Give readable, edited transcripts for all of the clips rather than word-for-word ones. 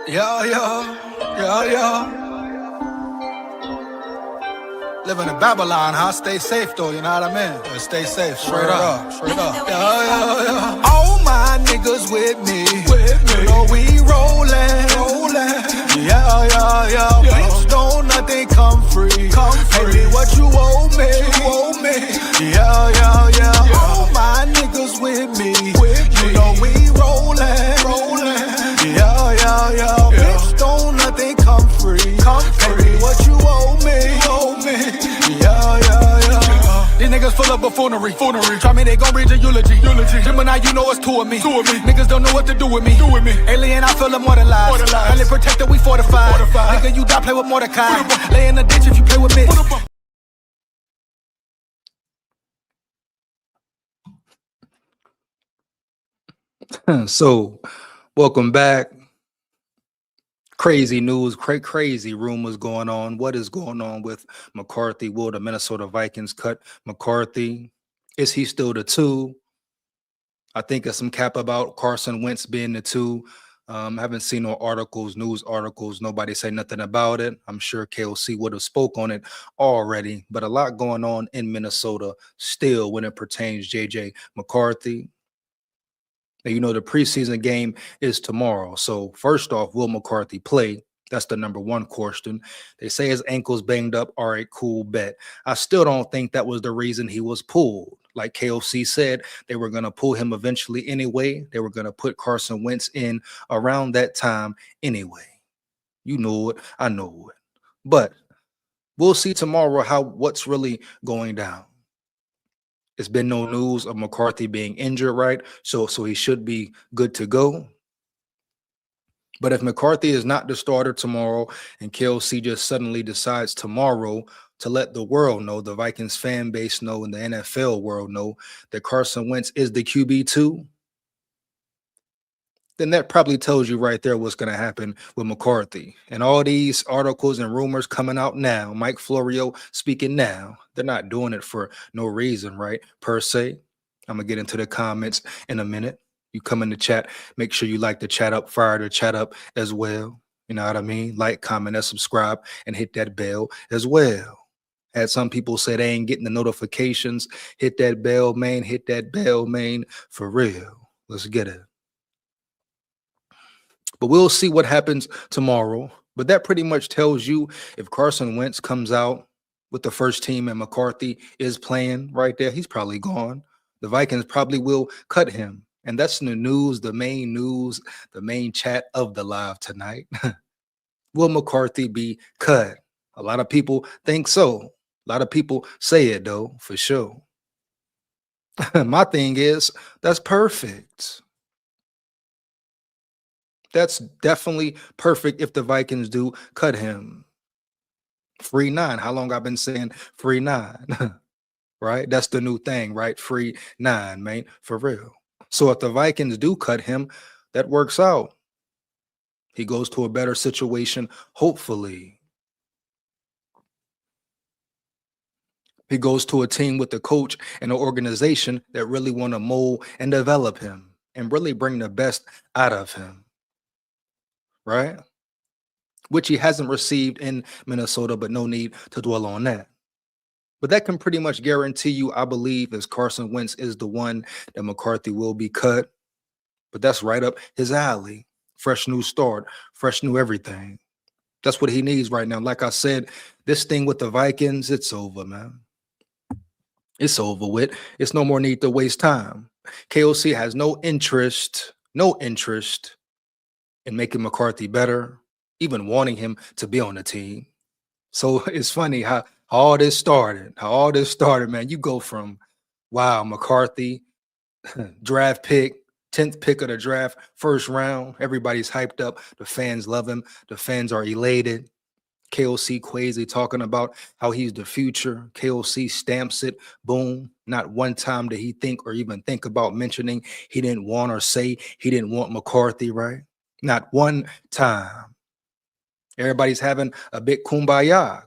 Yeah, yeah. Living in Babylon, huh? Stay safe though, you know what I mean? Yeah, stay safe, straight up. Yeah. All my niggas with me. You know we rollin'. Yeah. Bitch, don't nothing come free. Pay me what you owe me. Yeah. All my niggas with me. You know we rollin'. Yeah. Bitch, don't nothing come free. Pay me what you owe me. Yeah. These niggas full of buffoonery. Try me, they gon' read your eulogy. Gemini, you know it's two of me. Niggas don't know what to do with me. Alien, I feel immortalized. Only protected, we fortified. Nigga, you die, play with Mordecai. Lay in the ditch if you play with me. So, welcome back. Crazy news, crazy rumors going on. What is going on with McCarthy? Will the Minnesota Vikings cut McCarthy? Is he still the 2? I think there's some cap about Carson Wentz being the 2. Haven't seen no articles, news articles. Nobody say nothing about it. I'm sure KOC would have spoke on it already, but a lot going on in Minnesota still when it pertains JJ McCarthy. Now, you know, the preseason game is tomorrow. So first off, will McCarthy play? That's the number one question. They say his ankle's banged up. All right, cool, bet. I still don't think that was the reason he was pulled. Like KOC said, they were going to pull him eventually anyway. They were going to put Carson Wentz in around that time anyway. You know it. I know it. But we'll see tomorrow what's really going down. It's been no news of McCarthy being injured, right? So he should be good to go. But if McCarthy is not the starter tomorrow and KOC just suddenly decides tomorrow to let the world know, the Vikings fan base know, and the NFL world know that Carson Wentz is the QB2, then that probably tells you right there what's going to happen with McCarthy. And all these articles and rumors coming out now, Mike Florio speaking now, they're not doing it for no reason, right, per se. I'm going to get into the comments in a minute. You come in the chat, make sure you like the chat up, fire the chat up as well. You know what I mean? Like, comment, and subscribe, and hit that bell as well. Had some people say they ain't getting the notifications. Hit that bell, man. Hit that bell, man. For real. Let's get it. But we'll see what happens tomorrow. But that pretty much tells you if Carson Wentz comes out with the first team and McCarthy is playing right there, he's probably gone. The Vikings probably will cut him. And that's the news, the main chat of the live tonight. Will McCarthy be cut? A lot of people think so. A lot of people say it, though, for sure. My thing is, that's perfect. That's definitely perfect if the Vikings do cut him. Free 9. How long I've been saying free 9? Right? That's the new thing, right? Free 9, man. For real. So if the Vikings do cut him, that works out. He goes to a better situation, hopefully. He goes to a team with a coach and an organization that really want to mold and develop him and really bring the best out of him. Right? Which he hasn't received in Minnesota, but no need to dwell on that. But that can pretty much guarantee you, I believe, as Carson Wentz is the one, that McCarthy will be cut. But that's right up his alley. Fresh new start, fresh new everything. That's what he needs right now. Like I said, this thing with the Vikings, it's over, man. It's over with. It's no more need to waste time. KOC has no interest in making McCarthy better, even wanting him to be on the team. So it's funny how all this started, man. You go from, wow, McCarthy, draft pick, 10th pick of the draft, first round. Everybody's hyped up. The fans love him. The fans are elated. KOC crazy talking about how he's the future. KOC stamps it. Boom. Not one time did he think or even think about mentioning he didn't want or say he didn't want McCarthy, right? Not one time. Everybody's having a big kumbaya.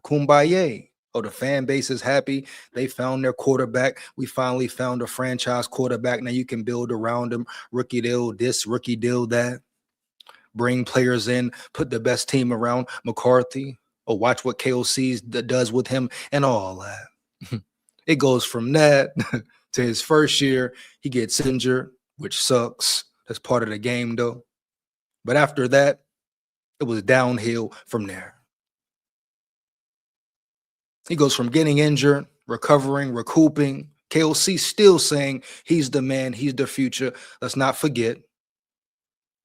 Oh, the fan base is happy. They found their quarterback. We finally found a franchise quarterback. Now you can build around him. Rookie deal this, rookie deal that. bring players in, put the best team around McCarthy, or watch what KOC does with him and all that. It goes from that to his first year, he gets injured, which sucks. That's part of the game, though. But after that, it was downhill from there. He goes from getting injured, recovering, recouping. KOC still saying he's the man, he's the future. Let's not forget,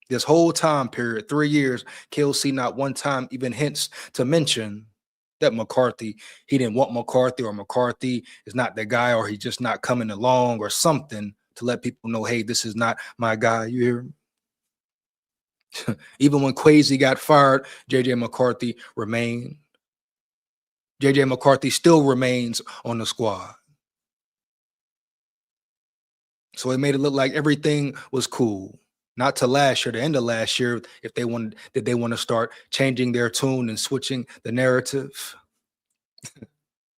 this whole time period, 3 years, KOC not one time even hints to mention that McCarthy, he didn't want McCarthy, or McCarthy is not the guy, or he's just not coming along, or something to let people know, hey, this is not my guy. You hear? Even when Kwesi got fired, JJ McCarthy remained. JJ McCarthy still remains on the squad. So it made it look like everything was cool. Not to last year, the end of last year, if they wanted, did they want to start changing their tune and switching the narrative?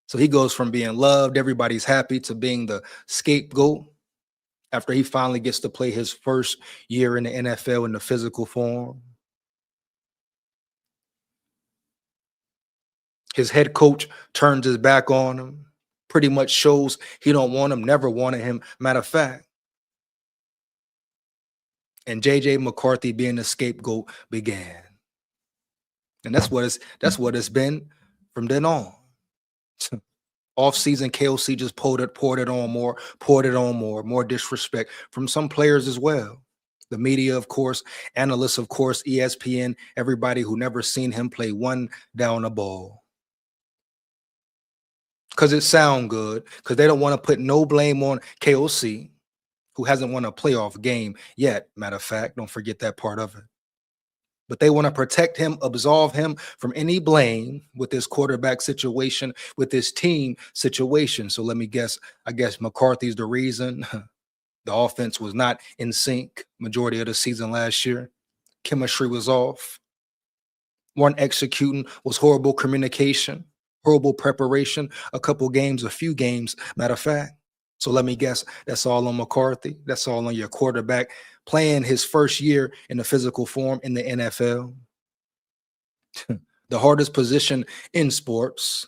So he goes from being loved, everybody's happy, to being the scapegoat after he finally gets to play his first year in the NFL in the physical form. His head coach turns his back on him, pretty much shows he don't want him, never wanted him, matter of fact. And JJ McCarthy being the scapegoat began. And that's what it's been from then on. Off-season, KOC just poured it on more disrespect from some players as well. The media, of course, analysts, of course, ESPN, everybody who never seen him play one down a ball. Because it sound good, because they don't want to put no blame on KOC, who hasn't won a playoff game yet, matter of fact. Don't forget that part of it. But they want to protect him, absolve him from any blame with this quarterback situation, with this team situation. So let me guess, I guess McCarthy's the reason the offense was not in sync majority of the season last year. Chemistry was off. Weren't executing, was horrible communication, horrible preparation, a few games, matter of fact. So let me guess, that's all on McCarthy. That's all on your quarterback playing his first year in the physical form in the NFL. The hardest position in sports.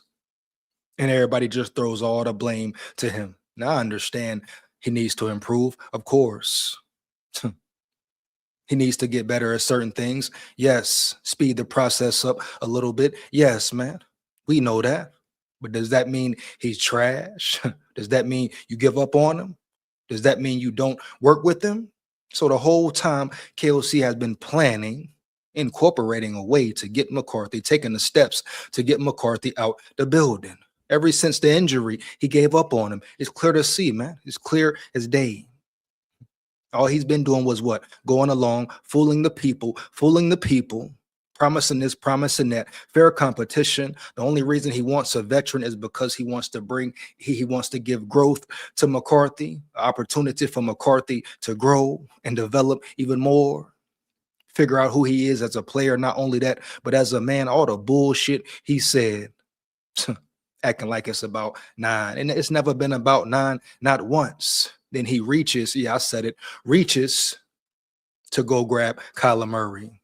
And everybody just throws all the blame to him. Now I understand he needs to improve, of course. He needs to get better at certain things. Yes, speed the process up a little bit. Yes, man, we know that. But does that mean he's trash? Does that mean you give up on him? Does that mean you don't work with him? So the whole time, KOC has been planning, incorporating a way to get McCarthy, taking the steps to get McCarthy out the building. Ever since the injury, he gave up on him. It's clear to see, man. It's clear as day. All he's been doing was what? Going along, fooling the people, promising this, promising that, fair competition. The only reason he wants a veteran is because he wants to he wants to give growth to McCarthy, opportunity for McCarthy to grow and develop even more, figure out who he is as a player. Not only that, but as a man, all the bullshit he said, acting like it's about 9. And it's never been about 9, not once. Then he reaches, yeah, I said it, reaches to go grab Kyler Murray.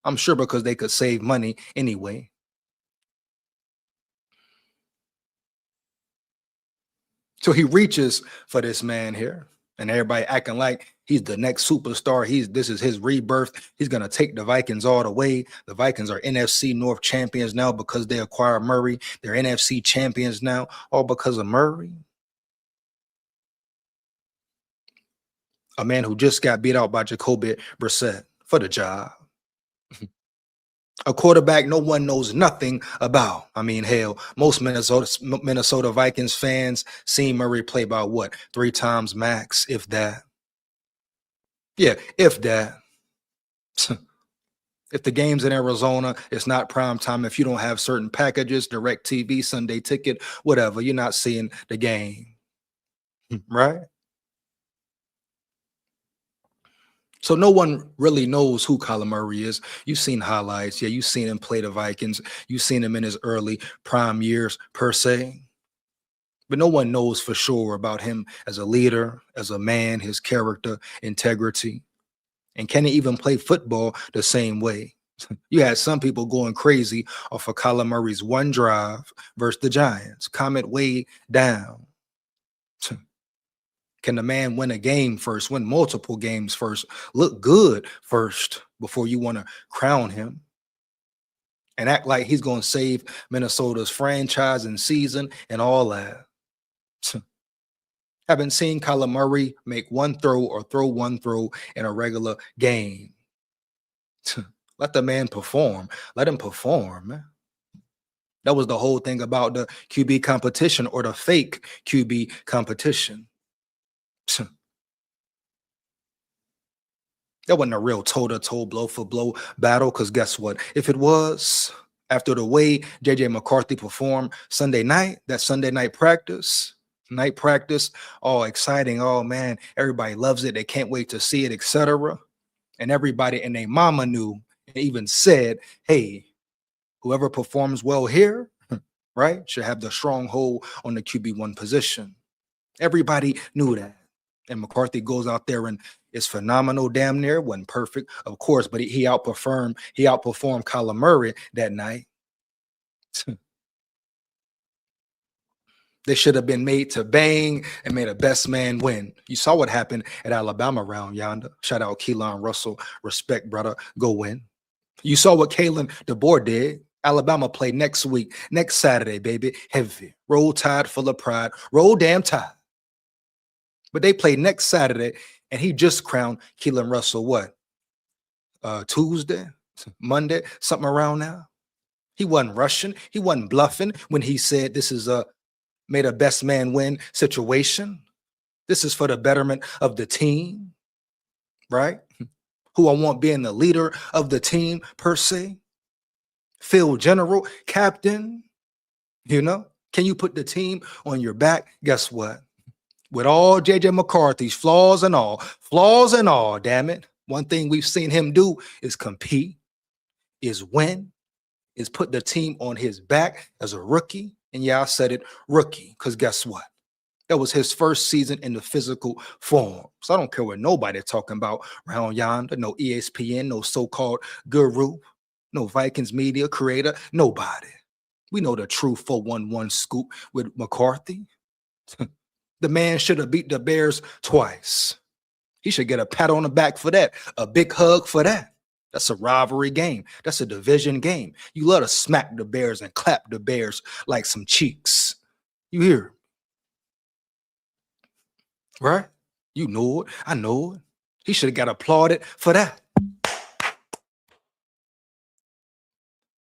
I'm sure because they could save money anyway. So he reaches for this man here, and everybody acting like he's the next superstar. This is his rebirth. He's gonna take the Vikings all the way. The Vikings are NFC North champions now because they acquired Murray. They're NFC champions now, all because of Murray. A man who just got beat out by Jacoby Brissett for the job. A quarterback no one knows nothing about. I mean, hell, most Minnesota Vikings fans seen Murray play about what? 3 times max, if that. Yeah, if that. If the game's in Arizona, it's not prime time. If you don't have certain packages, direct TV, Sunday ticket, whatever, you're not seeing the game. Right? So no one really knows who Kyler Murray is. You've seen highlights. Yeah, you've seen him play the Vikings. You've seen him in his early prime years, per se. But no one knows for sure about him as a leader, as a man, his character, integrity. And can he even play football the same way? You had some people going crazy off of Kyler Murray's one drive versus the Giants. Comment way down. Can the man win a game first, win multiple games first, look good first before you want to crown him and act like he's going to save Minnesota's franchise and season and all that? Haven't seen Kyler Murray make one throw or throw one throw in a regular game. Let the man perform. Let him perform, man. That was the whole thing about the QB competition or the fake QB competition. That wasn't a real toe-to-toe, blow-for-blow battle, because guess what? If it was, after the way JJ McCarthy performed Sunday night, that Sunday night practice, all exciting, oh man, everybody loves it, they can't wait to see it, etc. And everybody and their mama knew and even said, hey, whoever performs well here, right, should have the stronghold on the QB1 position. Everybody knew that. And McCarthy goes out there and is phenomenal, damn near. Wasn't perfect, of course, but he outperformed Kyler Murray that night. They should have been made to bang and made a best man win. You saw what happened at Alabama round yonder. Shout out Keelan Russell. Respect, brother. Go win. You saw what Kalen DeBoer did. Alabama play next week, next Saturday, baby. Heavy. Roll Tide, full of pride. Roll damn Tide. But they play next Saturday, and he just crowned Keelan Russell what? Tuesday, Monday, something around now. He wasn't rushing. He wasn't bluffing when he said this is a made a best man win situation. This is for the betterment of the team, right? Who I want being the leader of the team per se. Field general, captain, you know? Can you put the team on your back? Guess what? With all JJ McCarthy's flaws and all, damn it. One thing we've seen him do is compete, is win, is put the team on his back as a rookie. And yeah, I said it, rookie, because guess what? That was his first season in the physical form. So I don't care what nobody's talking about around yonder, no ESPN, no so-called guru, no Vikings media creator, nobody. We know the true 411 scoop with McCarthy. The man should have beat the Bears twice. He should get a pat on the back for that, a big hug for that. That's a rivalry game. That's a division game. You love to smack the Bears and clap the Bears like some cheeks. You hear? Right? You know it. I know it. He should have got applauded for that.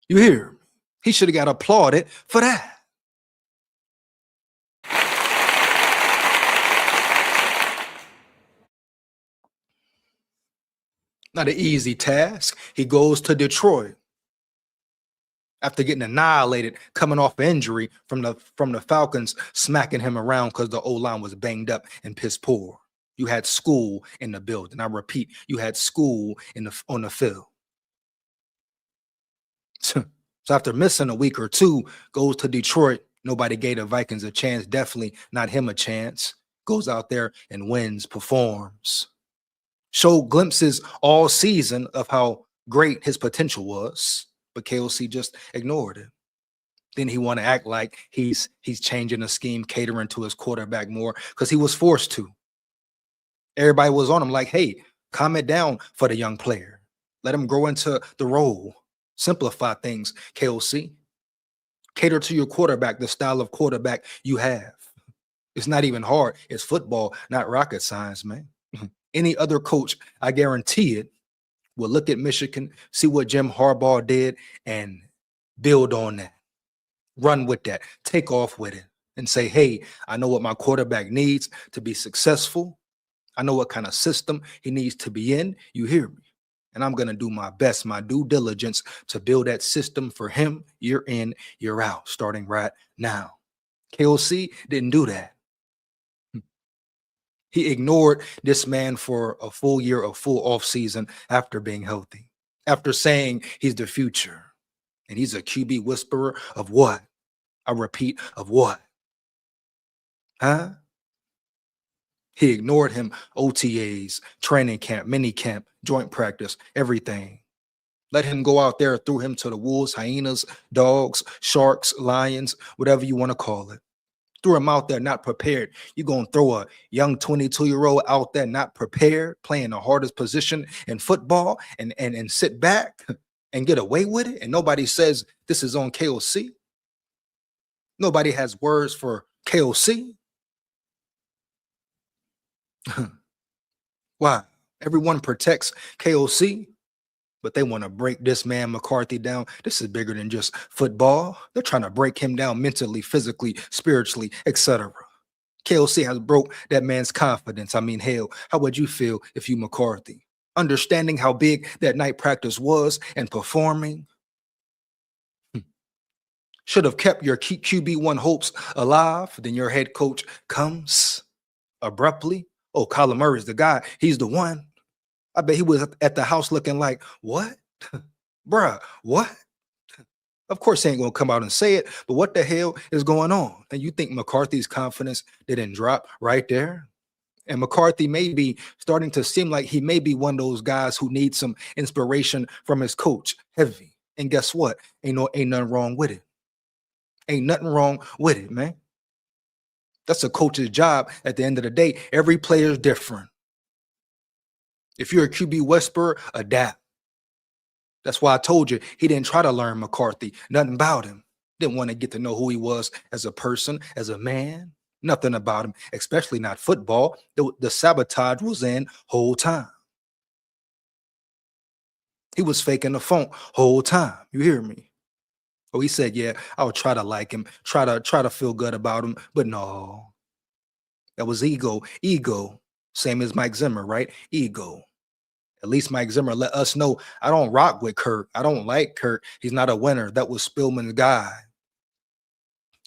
You hear? He should have got applauded for that. Not an easy task. He goes to Detroit after getting annihilated, coming off injury from the Falcons, smacking him around because the O-line was banged up and piss poor. You had SKOL in the building. I repeat, you had SKOL on the field. So after missing a week or two, goes to Detroit. Nobody gave the Vikings a chance. Definitely not him a chance. Goes out there and wins, performs. Showed glimpses all season of how great his potential was, but KOC just ignored it. Then he want to act like he's changing the scheme, catering to his quarterback more because he was forced to. Everybody was on him like, hey, calm it down for the young player. Let him grow into the role. Simplify things, KOC. Cater to your quarterback, the style of quarterback you have. It's not even hard. It's football, not rocket science, man. Any other coach, I guarantee it, will look at Michigan, see what Jim Harbaugh did, and build on that. Run with that. Take off with it. And say, hey, I know what my quarterback needs to be successful. I know what kind of system he needs to be in. You hear me? And I'm going to do my best, my due diligence to build that system for him year in, year out, starting right now. KOC didn't do that. He ignored this man for a full year, a full offseason after being healthy, after saying he's the future. And he's a QB whisperer of what? I repeat, of what? Huh? He ignored him OTAs, training camp, mini camp, joint practice, everything. Let him go out there, threw him to the wolves, hyenas, dogs, sharks, lions, whatever you want to call it. Threw him out there not prepared. You're going to throw a young 22-year-old out there not prepared, playing the hardest position in football and sit back and get away with it? And nobody says this is on KOC. Nobody has words for KOC. Why? Everyone protects KOC, but they want to break this man McCarthy down. This is bigger than just football. They're trying to break him down mentally, physically, spiritually, etc. KOC has broke that man's confidence. I mean, hell, how would you feel if you McCarthy? Understanding how big that night practice was and performing. Should have kept your QB1 hopes alive. Then your head coach comes abruptly. Oh, Kyler Murray's the guy. He's the one. I bet he was at the house looking like, what? Bruh, what? Of course, he ain't going to come out and say it, but what the hell is going on? And you think McCarthy's confidence didn't drop right there? And McCarthy may be starting to seem like he may be one of those guys who needs some inspiration from his coach, heavy. And guess what? Ain't nothing wrong with it. Ain't nothing wrong with it, man. That's a coach's job at the end of the day. Every player is different. If you're a QB whisperer, adapt. That's why I told you he didn't try to learn McCarthy. Nothing about him. Didn't want to get to know who he was as a person, as a man. Nothing about him, especially not football. The sabotage was in whole time. He was faking the funk whole time. You hear me? Oh, he said, yeah, I'll try to like him, try to feel good about him. But no, that was ego. Ego. Same as Mike Zimmer, right? Ego. At least Mike Zimmer let us know, I don't rock with Kirk. I don't like Kirk. He's not a winner. That was Spielman's guy.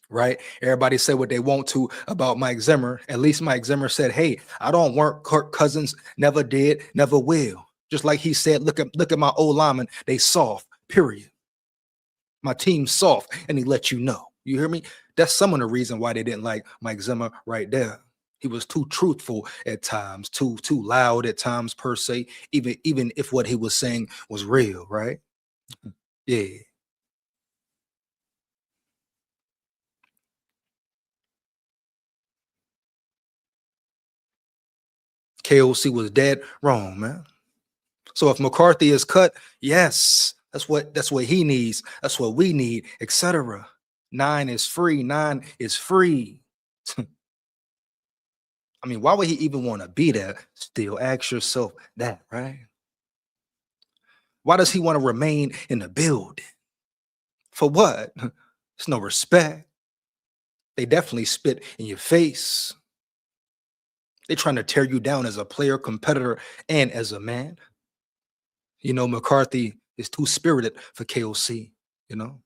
Right? Everybody say what they want to about Mike Zimmer. At least Mike Zimmer said, hey, I don't want Kirk Cousins. Never did, never will. Just like he said, look at my old linemen. They soft, period. My team's soft. And he let you know. You hear me? That's some of the reason why they didn't like Mike Zimmer right there. He was too truthful at times, too loud at times per se, even if what he was saying was real, right? Yeah. KOC was dead wrong, man. So if McCarthy is cut, yes, that's what he needs. That's what we need, etc. 9 is free. 9 is free. I mean, why would he even want to be there? Still ask yourself that, right? Why does he want to remain in the building? For what? There's no respect. They definitely spit in your face. They're trying to tear you down as a player, competitor, and as a man. You know, McCarthy is too spirited for KOC, you know?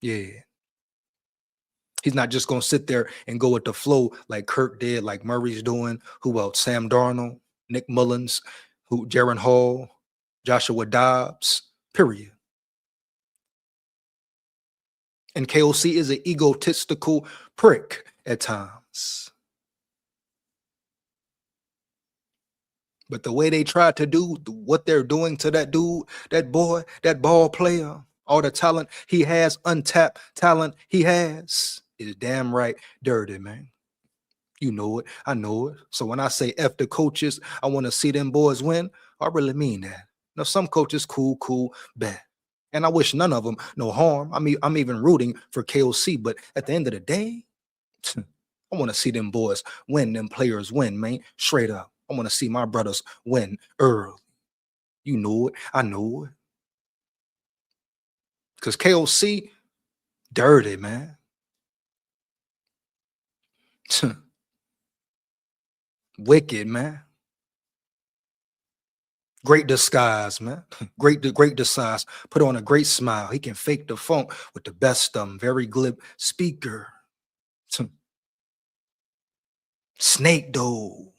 Yeah. He's not just going to sit there and go with the flow like Kirk did, like Murray's doing. Who else? Sam Darnold, Nick Mullins, Jaron Hall, Joshua Dobbs, period. And KOC is an egotistical prick at times. But the way they tried to do what they're doing to that dude, that boy, that ball player, all the talent he has, untapped talent he has, is damn right dirty, man. You know it. I know it. So when I say F the coaches, I want to see them boys win. I really mean that. Now, some coaches, cool, bad. And I wish none of them no harm. I mean, I'm even rooting for KOC, but at the end of the day, I want to see them boys win, them players win, man. Straight up. I want to see my brothers win early. You know it. I know it. Because KOC, dirty, man. Wicked, man. Great disguise, man. Great disguise. Put on a great smile. He can fake the funk with the best of them. Very glib speaker. Snake though.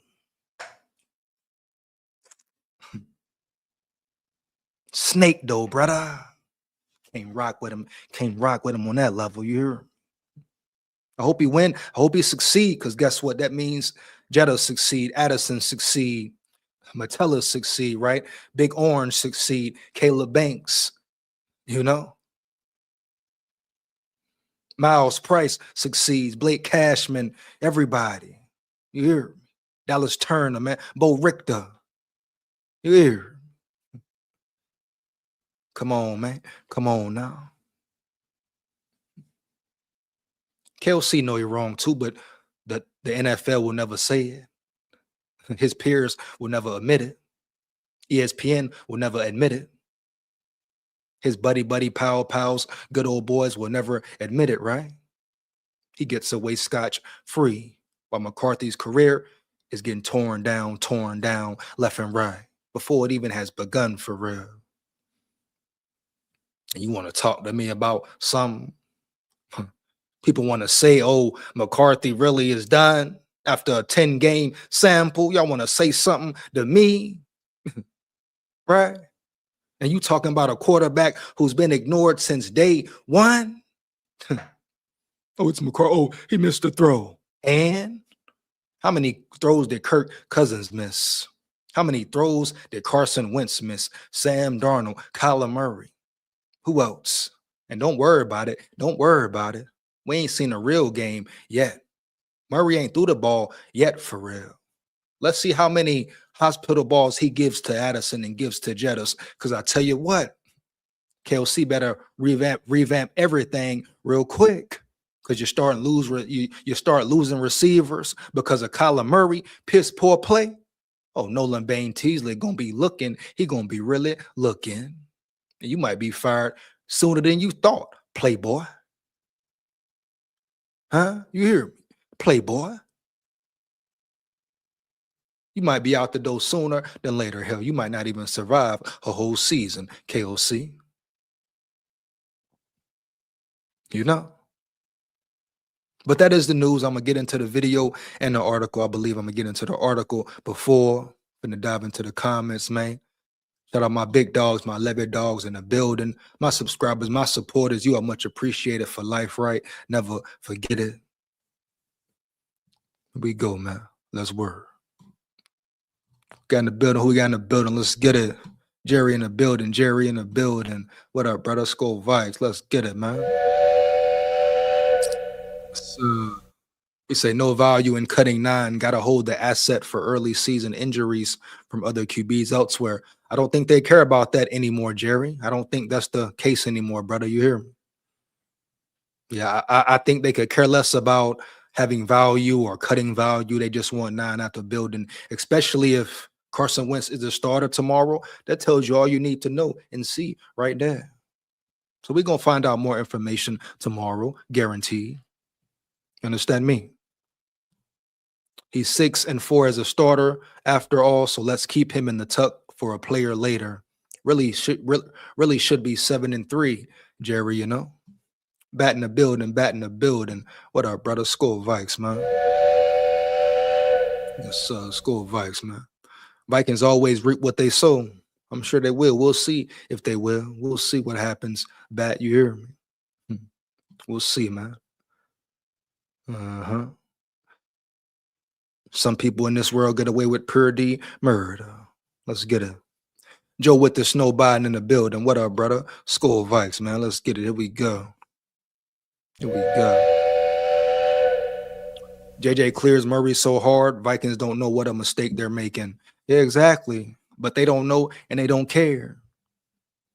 Snake though, brother. Can't rock with him. Can't rock with him on that level. You hear? I hope he win. I hope he succeed. Because guess what? That means Jetta succeed, Addison succeed, Metella succeed, right? Big Orange succeed, Caleb Banks, you know. Miles Price succeeds, Blake Cashman, everybody. You hear me? Dallas Turner, man, Bo Richter. You hear? Come on, man. Come on now. KLC know you're wrong too, but the NFL will never say it. His peers will never admit it. ESPN will never admit it. His buddy, pals, good old boys will never admit it, right? He gets away scotch free while McCarthy's career is getting torn down, left and right before it even has begun for real. And you want to talk to me about some people want to say, oh, McCarthy really is done after a 10-game sample. Y'all want to say something to me, right? And you talking about a quarterback who's been ignored since day one? Oh, it's McCarthy. Oh, he missed a throw. And how many throws did Kirk Cousins miss? How many throws did Carson Wentz miss? Sam Darnold, Kyler Murray. Who else? And don't worry about it. Don't worry about it. We ain't seen a real game yet. Murray ain't threw the ball yet for real. Let's see how many hospital balls he gives to Addison and gives to Jettas. Because I tell you what, KLC better revamp everything real quick. Because you start losing receivers because of Kyler Murray, piss poor play. Oh, Nolan Bain Teasley gonna be looking. He gonna be really looking. And you might be fired sooner than you thought, playboy. Huh? You hear me? Playboy. You might be out the door sooner than later. Hell, you might not even survive a whole season, KOC. You know? But that is the news. I'm going to get into the video and the article. I believe I'm going to get into the article before. I'm going to dive into the comments, man. Shout out my big dogs, my Lego dogs in the building, my subscribers, my supporters. You are much appreciated for life, right? Never forget it. Here we go, man. Let's work. Got in the building. Who we got in the building? Let's get it. Jerry in the building. Jerry in the building. What up, brother? SKOL VIKES. Let's get it, man. So, we say no value in cutting 9. Got to hold the asset for early season injuries from other QBs elsewhere. I don't think they care about that anymore, Jerry. I don't think that's the case anymore, brother. You hear me? Yeah, I think they could care less about having value or cutting value. They just want 9 out the building, especially if Carson Wentz is a starter tomorrow. That tells you all you need to know and see right there. So we're going to find out more information tomorrow, guaranteed. You understand me? He's 6-4 as a starter after all, so let's keep him in the tuck for a player later. Really should be 7-3, Jerry, you know? Batting the building. What up, brother? SKOL VIKES, man. Yes, SKOL VIKES, man. Vikings always reap what they sow. I'm sure they will. We'll see if they will. We'll see what happens. Bat, you hear me? We'll see, man. Uh-huh. Some people in this world get away with purity murder. Let's get it. Joe with the snow Biden in the building. What up, brother? SKOL VIKES, man. Let's get it. Here we go. Here we go. JJ clears Murray so hard, Vikings don't know what a mistake they're making. Yeah, exactly. But they don't know and they don't care.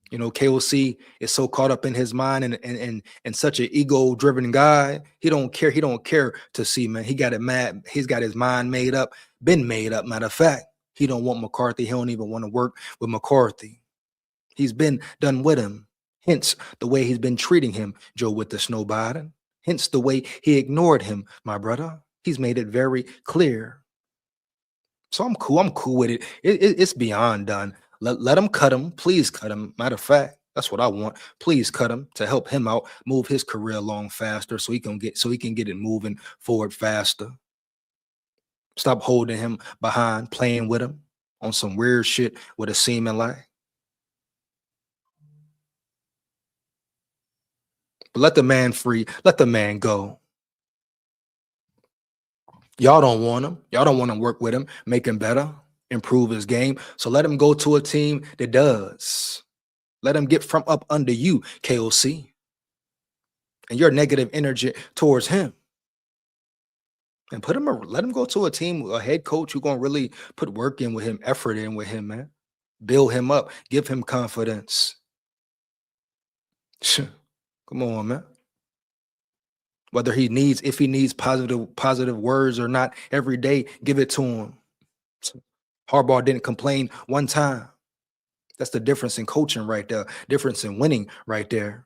You know, KOC is so caught up in his mind and such an ego-driven guy. He don't care. He don't care to see, man. He got it mad. He's got his mind made up, been made up. Matter of fact, he don't want McCarthy. He don't even want to work with McCarthy. He's been done with him. Hence the way he's been treating him, Joe with the snow Biden. Hence the way he ignored him, my brother. He's made it very clear. So I'm cool. I'm cool with it. It's beyond done. Let him cut him. Please cut him. Matter of fact, that's what I want. Please cut him to help him out, move his career along faster so he can get it moving forward faster. Stop holding him behind, playing with him on some weird shit with a seeming like. But let the man free. Let the man go. Y'all don't want him. Y'all don't want to work with him, make him better, improve his game. So let him go to a team that does. Let him get from up under you, KOC, and your negative energy towards him. And let him go to a team, a head coach who's gonna really put work in with him, effort in with him, man. Build him up, give him confidence. Come on, man. Whether if he needs positive words or not every day, give it to him. Harbaugh didn't complain one time. That's the difference in coaching right there. Difference in winning right there.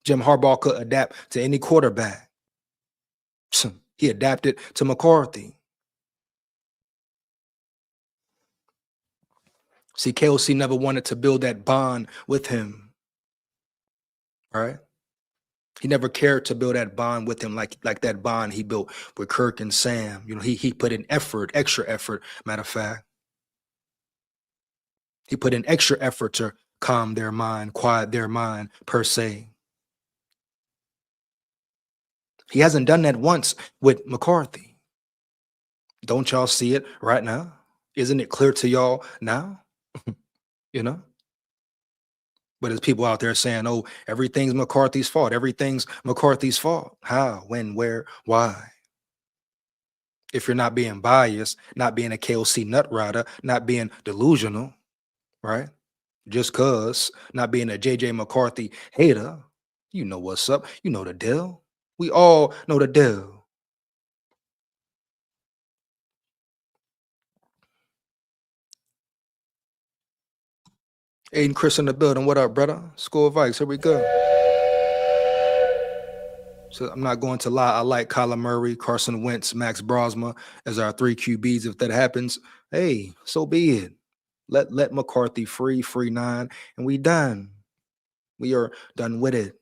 Jim Harbaugh could adapt to any quarterback. He adapted to McCarthy. See, KOC never wanted to build that bond with him. All right. He never cared to build that bond with him like that bond he built with Kirk and Sam. You know, he put in effort, extra effort, matter of fact. He put in extra effort to calm their mind, quiet their mind, per se. He hasn't done that once with McCarthy. Don't y'all see it right now? Isn't it clear to y'all now? You know? But there's people out there saying, oh, everything's McCarthy's fault. Everything's McCarthy's fault. How, when, where, why? If you're not being biased, not being a KOC nut rider, not being delusional, right? Just cause not being a JJ McCarthy hater, you know what's up. You know the deal. We all know the deal. Aiden Chris in the building. What up, brother? SKOL VIKES. Here we go. So I'm not going to lie. I like Kyler Murray, Carson Wentz, Max Brosma as our 3 QBs. If that happens, hey, so be it. Let McCarthy free 9, and we done. We are done with it.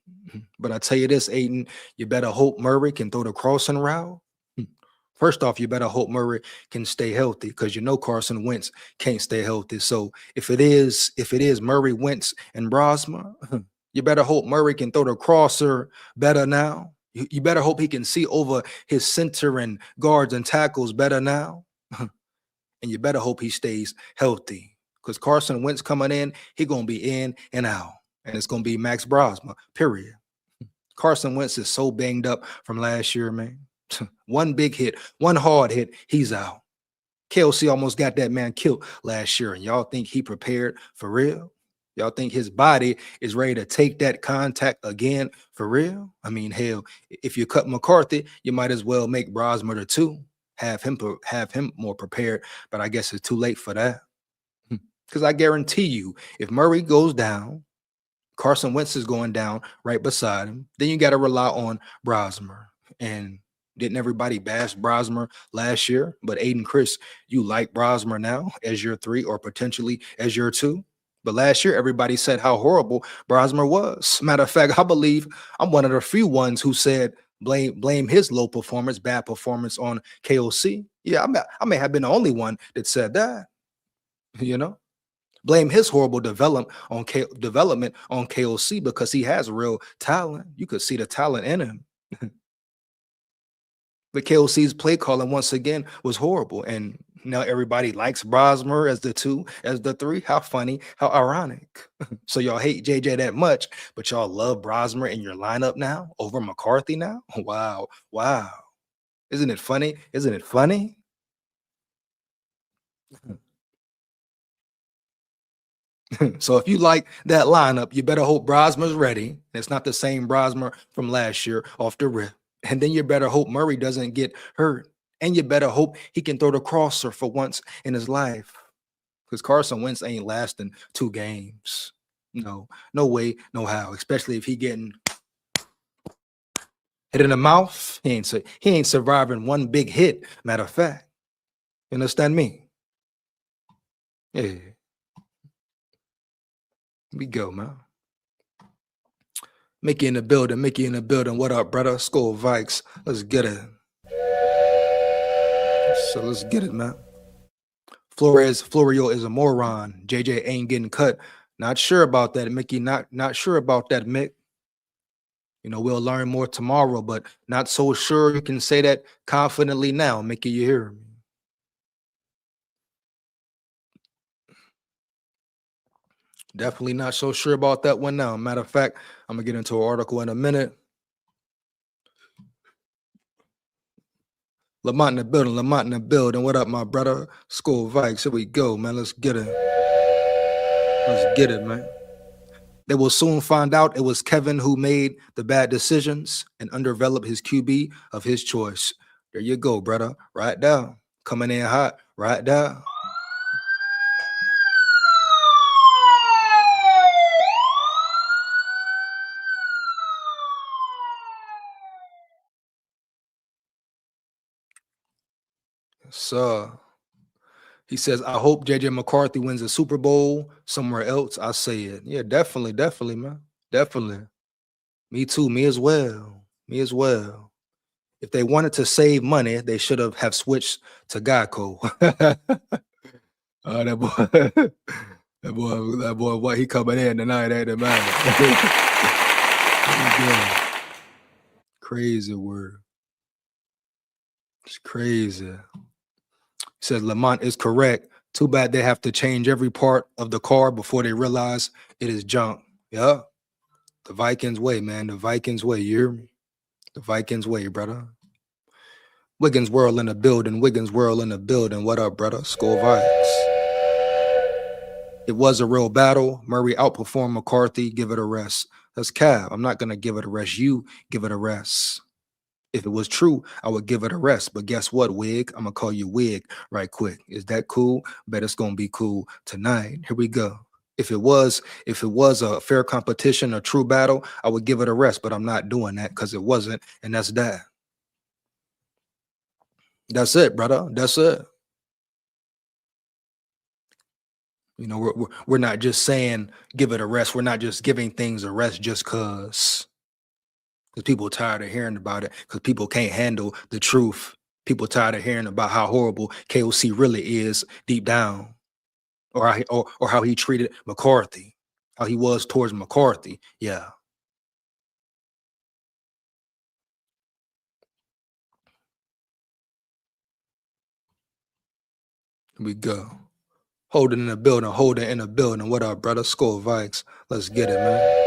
But I tell you this, Aiden, you better hope Murray can throw the crossing route. First off, you better hope Murray can stay healthy, because you know Carson Wentz can't stay healthy. So if it is Murray, Wentz, and Brosma, you better hope Murray can throw the crosser better now. You better hope he can see over his center and guards and tackles better now. And you better hope he stays healthy, because Carson Wentz coming in, he going to be in and out. And it's going to be Max Brosma, period. Carson Wentz is so banged up from last year, man. One big hit, one hard hit, he's out. KOC almost got that man killed last year. And y'all think he prepared for real? Y'all think his body is ready to take that contact again for real? I mean, hell, if you cut McCarthy, you might as well make Brosmer the 2. Have him more prepared. But I guess it's too late for that. Because I guarantee you, if Murray goes down, Carson Wentz is going down right beside him, then you got to rely on Brosmer. And didn't everybody bash Brosmer last year? But Aiden Chris, you like Brosmer now as your 3 or potentially as your 2? But last year, everybody said how horrible Brosmer was. Matter of fact, I believe I'm one of the few ones who said blame his low performance, bad performance on KOC. Yeah, I may have been the only one that said that, you know? Blame his horrible development on KOC, because he has real talent. You could see the talent in him. But KOC's play calling once again was horrible. And now everybody likes Brosmer as the 2, as the 3. How funny, how ironic. So y'all hate JJ that much, but y'all love Brosmer in your lineup now over McCarthy now? Wow. Wow. Isn't it funny? Isn't it funny? So if you like that lineup, you better hope Brosmer's ready. It's not the same Brosmer from last year off the rip. And then you better hope Murray doesn't get hurt. And you better hope he can throw the crosser for once in his life. Because Carson Wentz ain't lasting 2 games. No way, no how. Especially if he getting hit in the mouth. He ain't surviving one big hit, matter of fact. You understand me? Yeah. We go, man. Mickey in the building. What up, brother? SKOL VIKES. Let's get it. So let's get it, man. Florio is a moron. JJ ain't getting cut. Not sure about that, Mickey. Not sure about that, Mick. You know, we'll learn more tomorrow, but not so sure you can say that confidently now. Mickey, you hear me? Definitely not so sure about that one now. Matter of fact, I'm gonna get into an article in a minute. Lamont in the building, Lamont in the building. What up, my brother? SKOL Vikes. Here we go, man. Let's get it. Let's get it, man. They will soon find out it was Kevin who made the bad decisions and undeveloped his QB of his choice. There you go, brother. Right down. Coming in hot. Right down. So he says, I hope JJ McCarthy wins a Super Bowl somewhere else. I say it. Yeah, definitely, definitely, man. Definitely. Me too. Me as well. Me as well. If they wanted to save money, they should have switched to Geico. Oh, that boy, that boy, what he coming in tonight, ain't it, man? Crazy word. It's crazy. He says Lamont is correct. Too bad they have to change every part of the car before they realize it is junk. Yeah. The Vikings way, man. The Vikings way. You hear me? The Vikings way, brother. Wiggins World in the building. Wiggins World in the building. What up, brother? SKOL Vikes. It was a real battle. Murray outperformed McCarthy. Give it a rest. That's Cav. I'm not going to give it a rest. You give it a rest. If it was true, I would give it a rest. But guess what, Wig? I'm going to call you Wig right quick. Is that cool? Bet it's going to be cool tonight. Here we go. If it was a fair competition, a true battle, I would give it a rest. But I'm not doing that because it wasn't. And that's that. That's it, brother. That's it. You know, we're not just saying give it a rest. We're not just giving things a rest just because people are tired of hearing about it, because people can't handle the truth. People are tired of hearing about how horrible KOC really is deep down, or how he treated McCarthy, how he was towards McCarthy. Yeah. Here we go. Holding in the building, holding in the building. What up, brother? SKOL Vikes. Let's get it, man.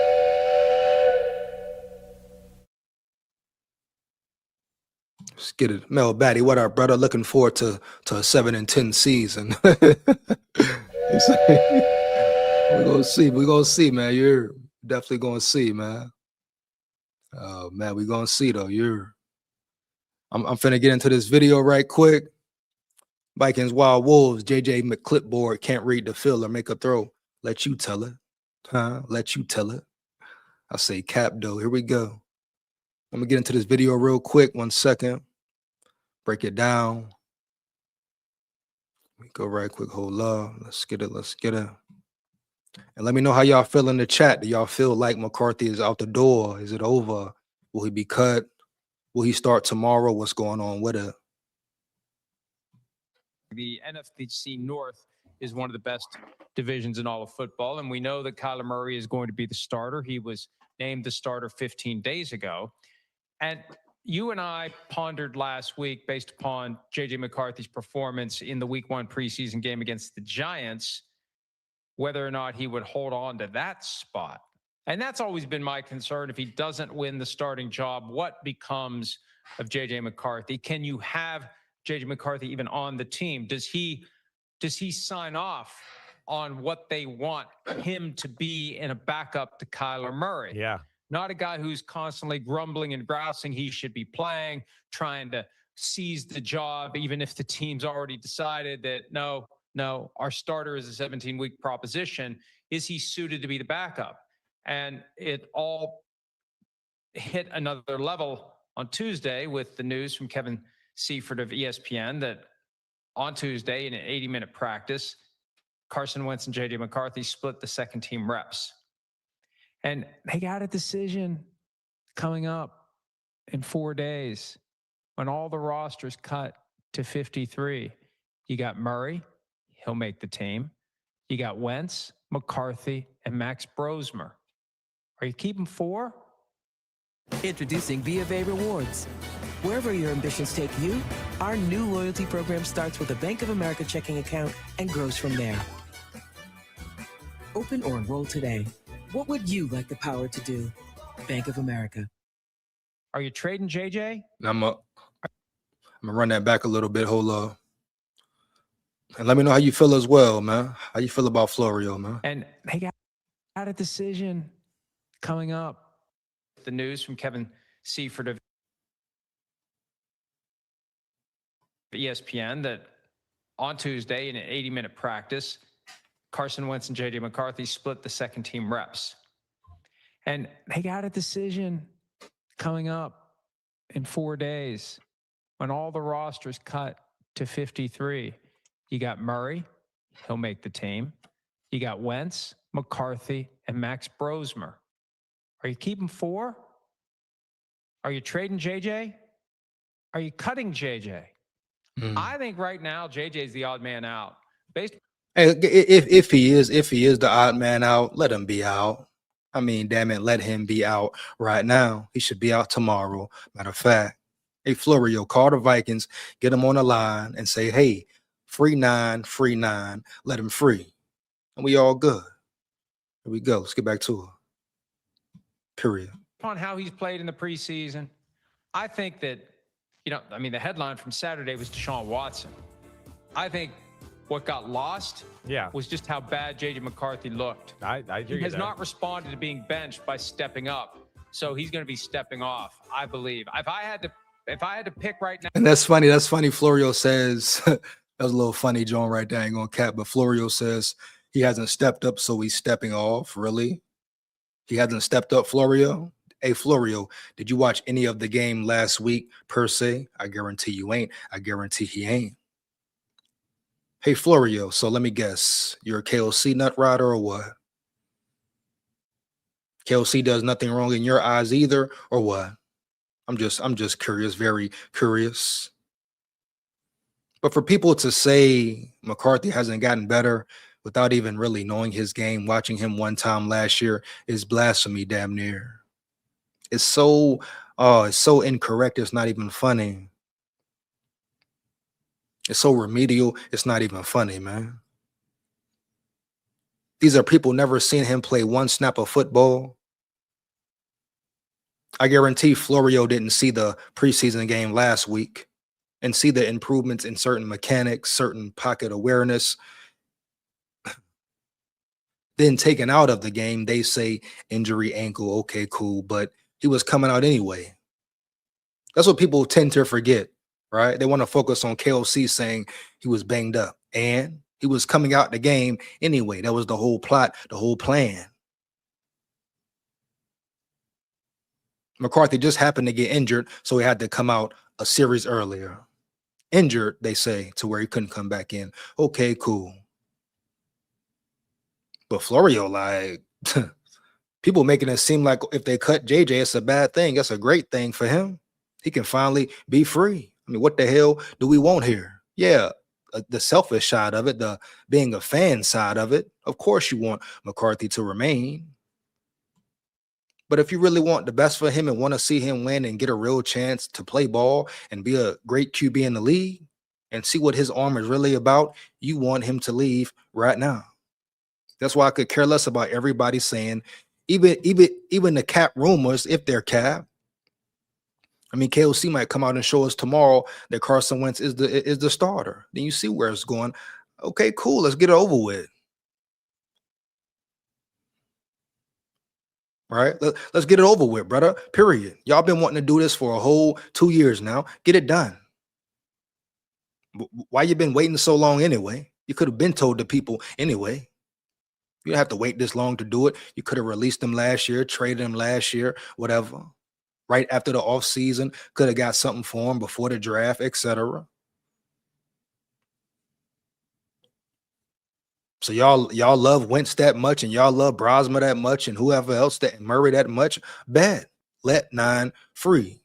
Let's get it. Mel Batty, what up, brother? Looking forward to a 7-10 season. We're gonna see. We're gonna see, man. You're definitely gonna see, man. Oh man, we're gonna see though. I'm finna get into this video right quick. Vikings Wild Wolves, JJ McClipboard can't read the field or make a throw. Let you tell it. Huh? Let you tell it. I say cap though. Here we go. I'm gonna get into this video real quick. 1 second. Break it down. We go right quick. Hold up. Let's get it. Let's get it. And let me know how y'all feel in the chat. Do y'all feel like McCarthy is out the door? Is it over? Will he be cut? Will he start tomorrow? What's going on with it? The NFC North is one of the best divisions in all of football, and we know that Kyler Murray is going to be the starter. He was named the starter 15 days ago. And you and I pondered last week, based upon JJ McCarthy's performance in the Week 1 preseason game against the Giants, whether or not he would hold on to that spot. And that's always been my concern. If he doesn't win the starting job, what becomes of JJ McCarthy? Can you have JJ McCarthy even on the team? Does he sign off on what they want him to be in a backup to Kyler Murray? Yeah. Not a guy who's constantly grumbling and grousing he should be playing, trying to seize the job, even if the team's already decided that no, our starter is a 17-week proposition. Is he suited to be the backup? And it all hit another level on Tuesday with the news from Kevin Seifert of ESPN that on Tuesday in an 80-minute practice, Carson Wentz and JJ McCarthy split the second team reps. And they got a decision coming up in 4 days when all the rosters cut to 53. You got Murray, he'll make the team. You got Wentz, McCarthy, and Max Brosmer. Are you keeping 4? Introducing B of A Rewards. Wherever your ambitions take you, our new loyalty program starts with a Bank of America checking account and grows from there. Open or enroll today. What would you like the power to do? Bank of America. Are you trading JJ? I'm gonna run that back a little bit. Hold up. And let me know how you feel as well, man. How you feel about Florio, man? And they got a decision coming up. The news from Kevin Seifert of ESPN that on Tuesday in an 80-minute practice, Carson Wentz and JJ McCarthy split the second team reps. And they got a decision coming up in 4 days when all the rosters cut to 53. You got Murray, he'll make the team. You got Wentz, McCarthy, and Max Brosmer. Are you keeping 4? Are you trading JJ? Are you cutting JJ? I think right now JJ is the odd man out. Based Hey, if he is the odd man out, let him be out. I mean, damn it, let him be out right now. He should be out tomorrow. Matter of fact, hey, Florio, call the Vikings, get him on the line and say, hey, free 9, let him free. And we all good. Here we go. Let's get back to it. Period. on how he's played in the preseason, I think that, I mean, the headline from Saturday was Deshaun Watson. I think what got lost was just how bad JJ McCarthy looked. I hear He has not responded to being benched by stepping up. So he's going to be stepping off, I believe. If I had to pick right now. And that's funny. That's funny. Florio says, that was a little funny, John, right there. I ain't gonna cap, but Florio says he hasn't stepped up, so he's stepping off. Really? He hasn't stepped up, Florio? Hey, Florio, did you watch any of the game last week, per se? I guarantee you ain't. I guarantee he ain't. Hey, Florio, so let me guess. You're a KOC nut rider or what? KOC does nothing wrong in your eyes either, or what? I'm just curious, very curious. But for people to say McCarthy hasn't gotten better without even really knowing his game, watching him one time last year is blasphemy, damn near. It's so incorrect. It's not even funny. It's so remedial. It's not even funny, man. These are people never seen him play one snap of football. I guarantee Florio didn't see the preseason game last week and see the improvements in certain mechanics, certain pocket awareness. Then taken out of the game, they say injury, ankle, okay, cool, but he was coming out anyway. That's what people tend to forget, right? They want to focus on KOC saying he was banged up, and he was coming out the game anyway. That was the whole plot, the whole plan. McCarthy just happened to get injured, so he had to come out a series earlier. Injured, they say, to where he couldn't come back in. Okay, cool. But Florio, like, people making it seem like if they cut JJ, it's a bad thing. That's a great thing for him. He can finally be free. I mean, what the hell do we want here? Yeah, the selfish side of it, the being a fan side of it. Of course you want McCarthy to remain. But if you really want the best for him and want to see him win and get a real chance to play ball and be a great QB in the league and see what his arm is really about, you want him to leave right now. That's why I could care less about everybody saying, even the cap rumors, if they're cap. I mean, KOC might come out and show us tomorrow that Carson Wentz is the starter. Then you see where it's going. Okay, cool. Let's get it over with. Right? Let's get it over with, brother. Period. Y'all been wanting to do this for a whole 2 years now. Get it done. Why you been waiting so long anyway? You could have been told the people anyway. You don't have to wait this long to do it. You could have released them last year, traded them last year, whatever. Right after the offseason, could have got something for him before the draft, etc. So y'all love Wentz that much, and y'all love Brosma that much, and whoever else that Murray that much. Bet. Let 9 free.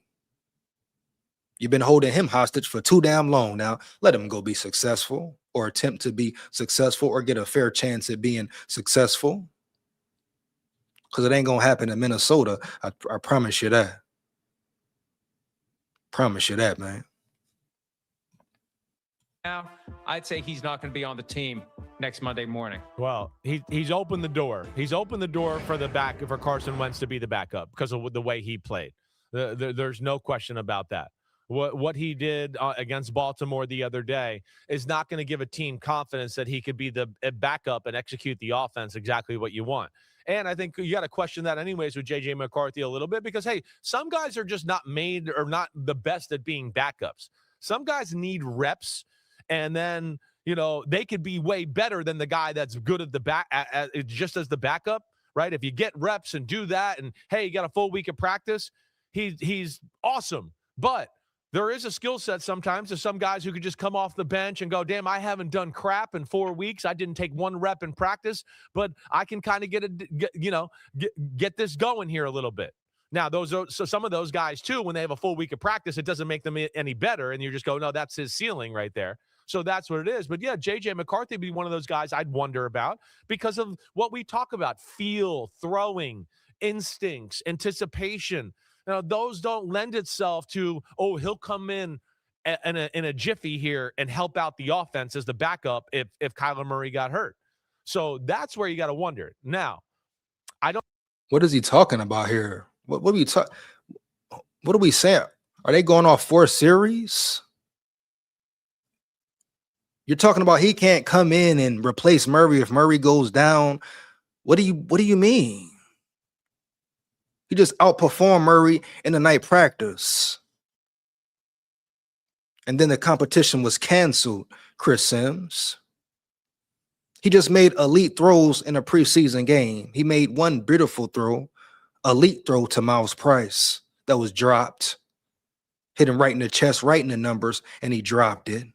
You've been holding him hostage for too damn long now. Let him go be successful, or attempt to be successful, or get a fair chance at being successful. Because it ain't gonna happen in Minnesota. I promise you that. Promise you that, man. Now, I'd say he's not going to be on the team next Monday morning. Well, he's opened the door. He's opened the door for Carson Wentz to be the backup because of the way he played. There's no question about that. What he did against Baltimore the other day is not going to give a team confidence that he could be the backup and execute the offense exactly what you want. And I think you got to question that anyways with JJ McCarthy a little bit because, hey, some guys are just not made or not the best at being backups. Some guys need reps, and then, you know, they could be way better than the guy that's good at the back, just as the backup, right? If you get reps and do that and, hey, you got a full week of practice, he's awesome. But there is a skill set sometimes to some guys who could just come off the bench and go, damn, I haven't done crap in 4 weeks. I didn't take one rep in practice, but I can kind of get this going here a little bit. Now, some of those guys, too, when they have a full week of practice, it doesn't make them any better. And you just go, no, that's his ceiling right there. So that's what it is. But, yeah, J.J. McCarthy would be one of those guys I'd wonder about because of what we talk about, feel, throwing, instincts, anticipation. Now, those don't lend itself to, oh, he'll come in a jiffy here and help out the offense as the backup if Kyler Murray got hurt. So that's where you got to wonder. Now, I don't. What is he talking about here? What are we talking? What are we saying? Are they going off 4 series? You're talking about he can't come in and replace Murray if Murray goes down. What do you mean? He just outperformed Murray in the night practice. And then the competition was canceled, Chris Sims. He just made elite throws in a preseason game. He made one beautiful throw, elite throw to Miles Price that was dropped. Hit him right in the chest, right in the numbers, and he dropped it.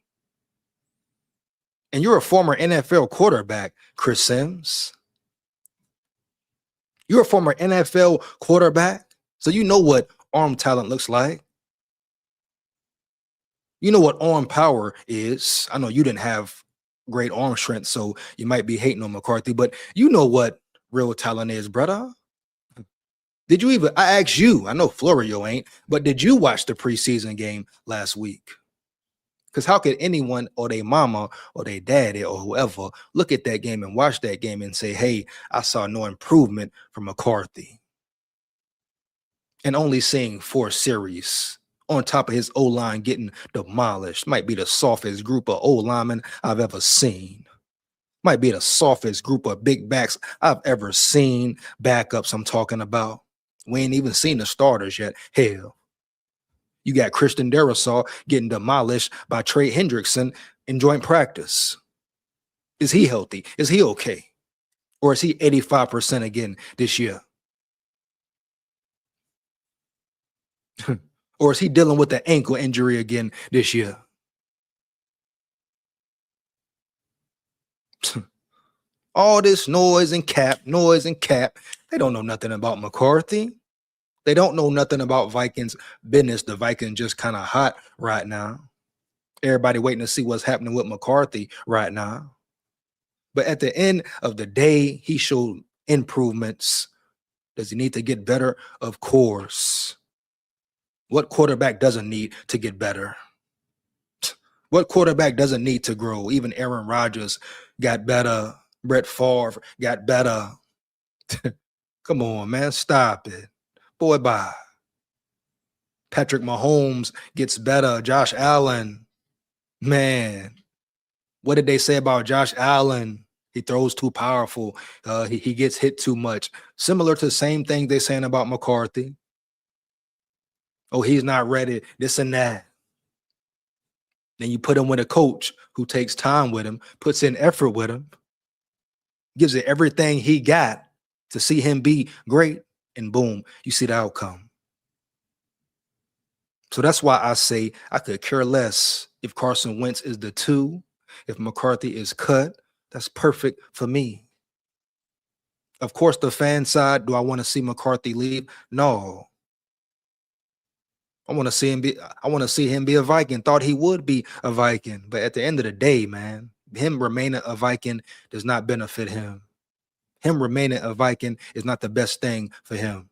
And you're a former NFL quarterback, Chris Sims. You're a former NFL quarterback, so you know what arm talent looks like. You know what arm power is. I know you didn't have great arm strength, so you might be hating on McCarthy, but you know what real talent is, brother. Did you even, I asked you, I know Florio ain't, but did you watch the preseason game last week? Because how could anyone or their mama or their daddy or whoever look at that game and watch that game and say, hey, I saw no improvement from McCarthy? And only seeing 4 series on top of his O-line getting demolished. Might be the softest group of O-linemen I've ever seen. Might be the softest group of big backs I've ever seen. Backups I'm talking about. We ain't even seen the starters yet. Hell. You got Christian Darrisaw getting demolished by Trey Hendrickson in joint practice. Is he healthy? Is he okay? Or is he 85% again this year? Or is he dealing with the ankle injury again this year? All this noise and cap. They don't know nothing about McCarthy. They don't know nothing about Vikings business. The Vikings just kind of hot right now. Everybody waiting to see what's happening with McCarthy right now. But at the end of the day, he showed improvements. Does he need to get better? Of course. What quarterback doesn't need to get better? What quarterback doesn't need to grow? Even Aaron Rodgers got better. Brett Favre got better. Come on, man. Stop it. Boy, bye. Patrick Mahomes gets better. Josh Allen, man, what did they say about Josh Allen? He throws too powerful. He gets hit too much. Similar to the same thing they're saying about McCarthy. Oh, he's not ready, this and that. Then you put him with a coach who takes time with him, puts in effort with him, gives it everything he got to see him be great. And boom, you see the outcome. So that's why I say I could care less if Carson Wentz is the 2. If McCarthy is cut, that's perfect for me. Of course, the fan side, do I want to see McCarthy leave? No. I want to see him be a Viking. Thought he would be a Viking. But at the end of the day, man, him remaining a Viking does not benefit him. Him remaining a Viking is not the best thing for him.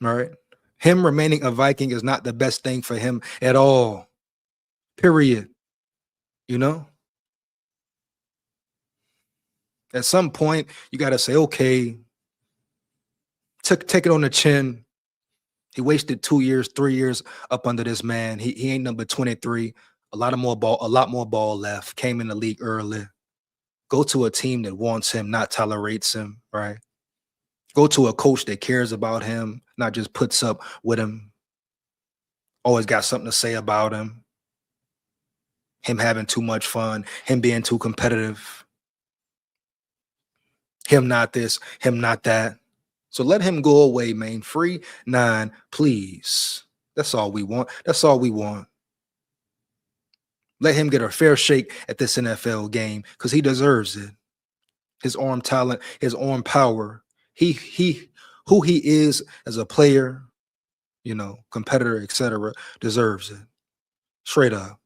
All right. Him remaining a Viking is not the best thing for him at all. Period. You know? At some point, you got to say, okay, take it on the chin. He wasted 2 years, 3 years up under this man. He ain't number 23. A lot more ball left. Came in the league early. Go to a team that wants him, not tolerates him, right? Go to a coach that cares about him, not just puts up with him. Always got something to say about him. Him having too much fun, him being too competitive. Him not this, him not that. So let him go away, man. Free 9, please. That's all we want. That's all we want. Let him get a fair shake at this NFL game because he deserves it. His arm talent, his arm power. Who he is as a player, you know, competitor, etc., deserves it. Straight up.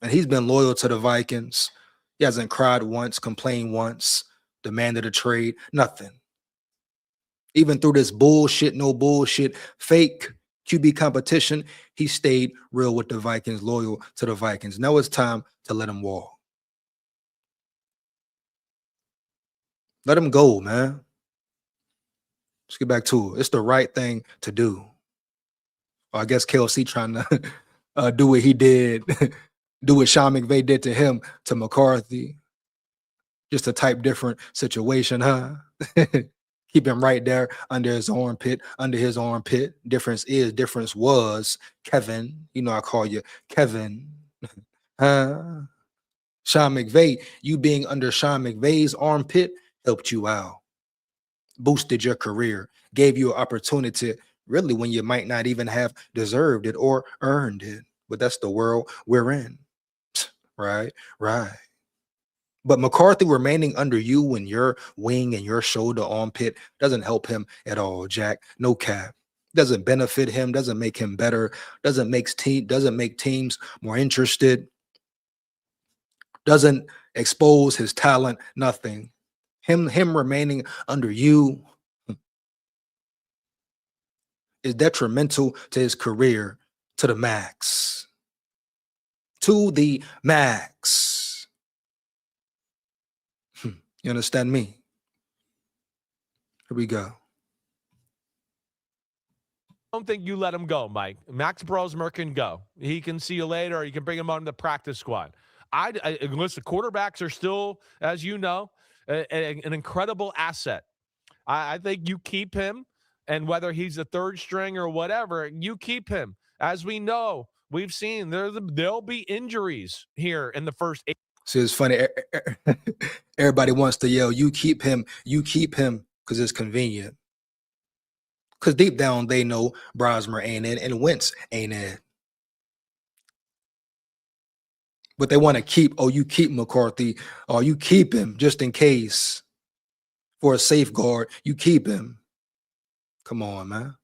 And he's been loyal to the Vikings. He hasn't cried once, complained once, demanded a trade, nothing. Even through this bullshit, no bullshit, fake QB competition, he stayed real with the Vikings, loyal to the Vikings. Now it's time to let him walk. Let him go, man. Let's get back to it. It's the right thing to do. Or I guess KLC trying to do what he did, do what Sean McVay did to him, to McCarthy. Just a type different situation, huh? Keep him right there under his armpit, Difference was Kevin. You know, I call you Kevin. Sean McVay, you being under Sean McVay's armpit helped you out, boosted your career, gave you an opportunity really when you might not even have deserved it or earned it. But that's the world we're in. Right. But McCarthy remaining under you in your wing and your shoulder armpit doesn't help him at all, Jack. No cap. Doesn't benefit him, doesn't make him better, doesn't make teams more interested, doesn't expose his talent, nothing. Him remaining under you is detrimental to his career to the max. To the max. You understand me? Here we go. I don't think you let him go, Mike. Max Brosmer can go. He can see you later, or you can bring him on the practice squad. Listen, quarterbacks are still, as you know, an incredible asset. I think you keep him, and whether he's a third string or whatever, you keep him. As we know, we've seen there'll be injuries here in the first 8. See, it's funny. Everybody wants to yell, you keep him, because it's convenient. Because deep down, they know Brosmer ain't it and Wentz ain't it. But they want to keep, you keep McCarthy, or you keep him just in case for a safeguard. You keep him. Come on, man.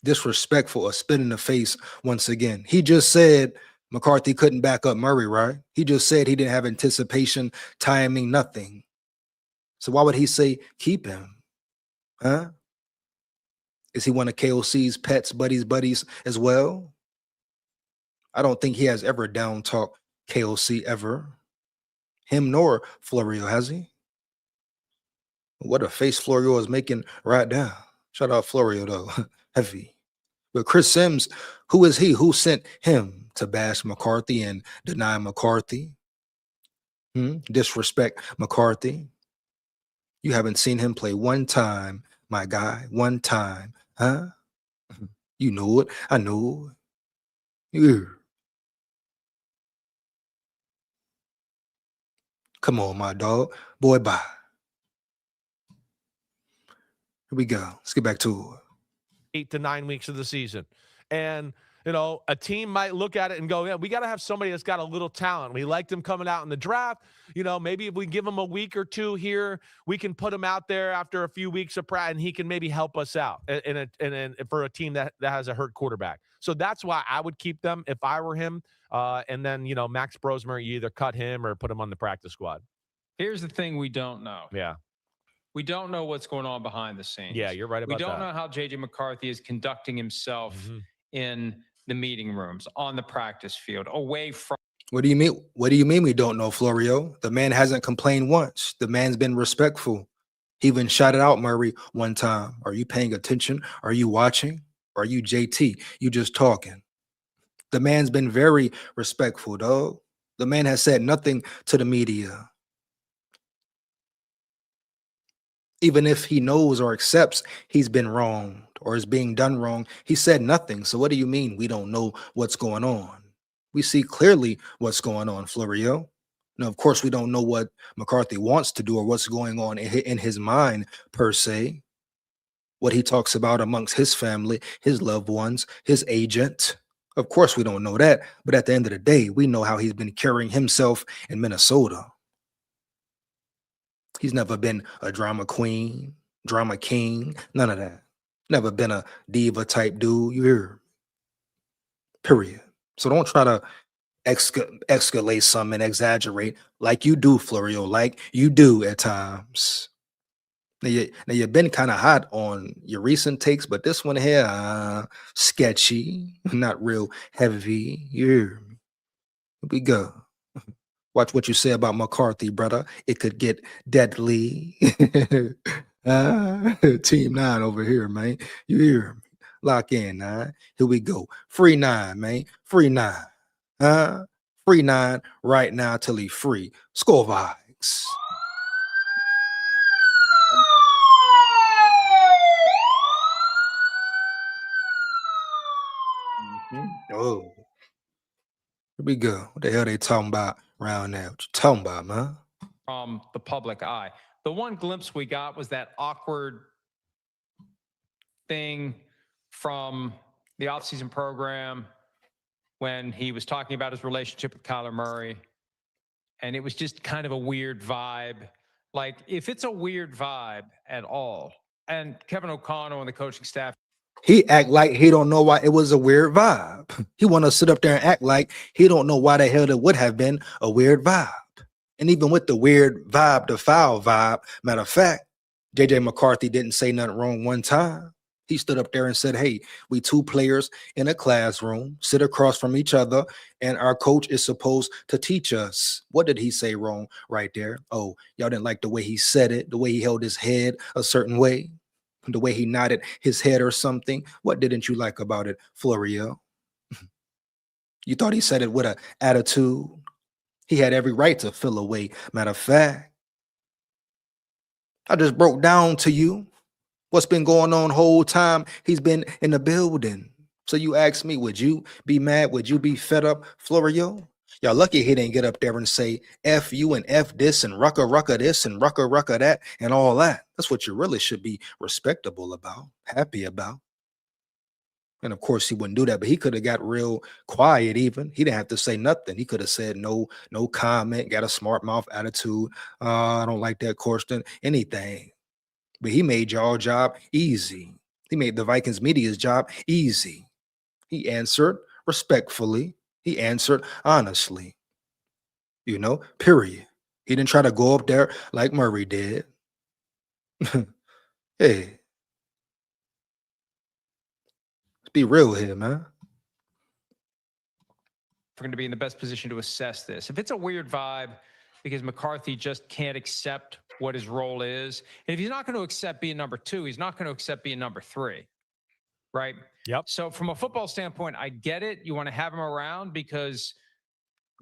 Disrespectful, a spit in the face once again. He just said McCarthy couldn't back up Murray, right? He just said he didn't have anticipation, timing, nothing. So why would he say keep him? Huh? Is he one of KOC's pets, buddies as well? I don't think he has ever down talked KOC ever. Him nor Florio, has he? What a face Florio is making right now. Shout out Florio, though. Heavy. But Chris Sims, who is he? Who sent him to bash McCarthy and deny McCarthy? Disrespect McCarthy? You haven't seen him play one time, my guy. One time. Huh? You know it. I know it. Yeah. Come on, my dog. Boy, bye. Here we go. Let's get back to it. 8 to 9 weeks of the season. And, you know, a team might look at it and go, yeah, we got to have somebody that's got a little talent. We liked him coming out in the draft. You know, maybe if we give him a week or two here, we can put him out there after a few weeks of practice, and he can maybe help us out and for a team that has a hurt quarterback. So that's why I would keep them if I were him. And then, you know, Max Brosmer, you either cut him or put him on the practice squad. Here's the thing we don't know. Yeah. We don't know what's going on behind the scenes. Yeah, you're right We about don't that. know how JJ McCarthy is conducting himself in the meeting rooms, on the practice field, away from. What do you mean? What do you mean we don't know, Florio? The man hasn't complained once. The man's been respectful. He even shouted out Murray one time. Are you paying attention? Are you watching? Are you JT? You just talking. The man's been very respectful, dog. The man has said nothing to the media. Even if he knows or accepts he's been wronged or is being done wrong, he said nothing. So what do you mean we don't know what's going on? We see clearly what's going on, Florio. Now, of course, we don't know what McCarthy wants to do or what's going on in his mind per se. What he talks about amongst his family, his loved ones, his agent. Of course, we don't know that. But at the end of the day, we know how he's been carrying himself in Minnesota. He's never been a drama queen, drama king, none of that. Never been a diva type dude. You hear? Period. So don't try to escalate something and exaggerate like you do, Florio, like you do at times. Now, you've been kind of hot on your recent takes, but this one here, sketchy, not real heavy. You hear me? Here we go. Watch what you say about McCarthy, brother. It could get deadly. Team 9 over here, man. You hear me? Lock in, 9. Here we go. Free 9, man. Free 9. Free 9 right now till he free. SKOL VIKES. Oh. Here we go. What the hell they talking about around there? What you talking about, man? From the public eye. The one glimpse we got was that awkward thing from the offseason program when he was talking about his relationship with Kyler Murray. And it was just kind of a weird vibe. Like, if it's a weird vibe at all, and Kevin O'Connell and the coaching staff, he act like he don't know why it was a weird vibe. He want to sit up there and act like he don't know why the hell it would have been a weird vibe. And even with the weird vibe, the foul vibe, matter of fact, JJ McCarthy didn't say nothing wrong one time. He stood up there and said, hey, we two players in a classroom, sit across from each other, and our coach is supposed to teach us. What did he say wrong right there? Oh, y'all didn't like the way he said it, the way he held his head a certain way, the way he nodded his head or something. What didn't you like about it, Florio? You thought he said it with an attitude? He had every right to feel away. Matter of fact, I just broke down to you what's been going on whole time he's been in the building. So you ask me, would you be mad? Would you be fed up, Florio? Y'all lucky he didn't get up there and say F you and F this and rucka this and rucka that and all that. That's what you really should be respectable about, happy about. And of course he wouldn't do that, but he could have got real quiet even. He didn't have to say nothing. He could have said no comment, got a smart mouth attitude. I don't like that question, anything. But he made y'all job easy. He made the Vikings media's job easy. He answered respectfully. He answered honestly. You know, period. He didn't try to go up there like Murray did. Hey. Let's be real here, man. We're going to be in the best position to assess this. If it's a weird vibe because McCarthy just can't accept what his role is, and if he's not going to accept being number 2, he's not going to accept being number 3, right? Yep. So from a football standpoint, I get it. You want to have him around because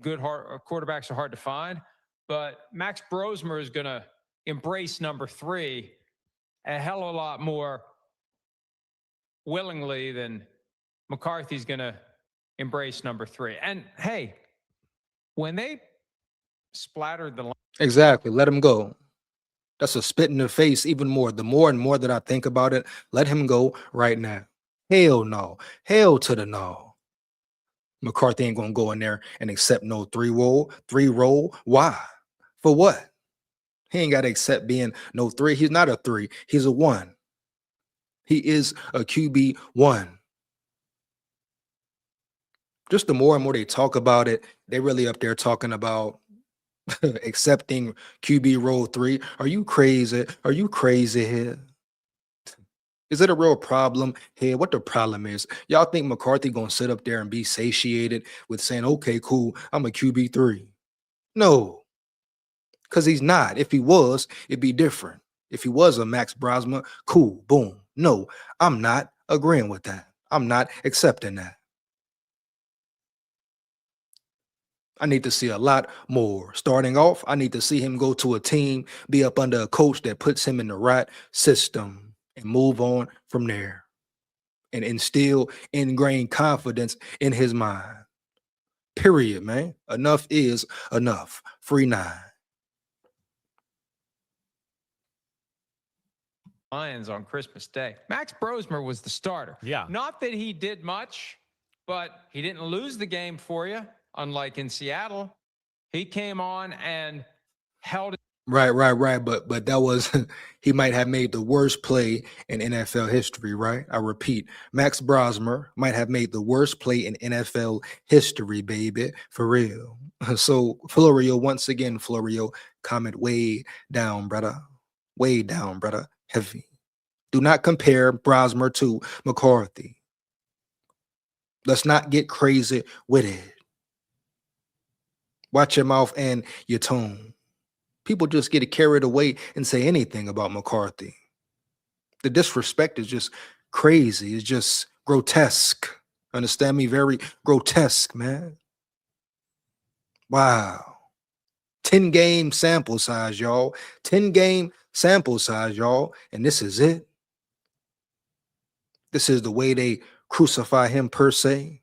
good quarterbacks are hard to find, but Max Brosmer is going to embrace number 3 a hell of a lot more willingly than McCarthy's going to embrace number 3. And hey, when they splattered the line. Exactly. Let him go. That's a spit in the face even more. The more and more that I think about it, let him go right now. Hell no. Hell to the no. McCarthy ain't going to go in there and accept no 3-roll. Why? For what? He ain't got to accept being no 3. He's not a 3. He's a 1. He is a QB 1. Just the more and more they talk about it, they really up there talking about accepting QB role 3. Are you crazy? Are you crazy here? Is it a real problem here? What the problem is? Y'all think McCarthy gonna sit up there and be satiated with saying, okay, cool, I'm a QB3? No, because he's not. If he was, it'd be different. If he was a Max Brosma, cool, boom. No, I'm not agreeing with that. I'm not accepting that. I need to see a lot more. Starting off, I need to see him go to a team, be up under a coach that puts him in the right system and move on from there and instill ingrained confidence in his mind. Period, man. Enough is enough. Free 9. Lions on Christmas Day. Max Brosmer was the starter. Yeah. Not that he did much, but he didn't lose the game for you, unlike in Seattle. He came on and held it. Right. But that was he might have made the worst play in NFL history, right? I repeat, Max Brosmer might have made the worst play in NFL history, baby, for real. So Florio, once again, Florio, comment way down, brother. Way down, brother. Heavy. Do not compare Brosmer to McCarthy. Let's not get crazy with it. Watch your mouth and your tone. People just get carried away and say anything about McCarthy. The disrespect is just crazy. It's just grotesque. Understand me? Very grotesque, man. Wow. 10-game sample size, y'all. 10-game sample size, y'all. And this is it. This is the way they crucify him, per se.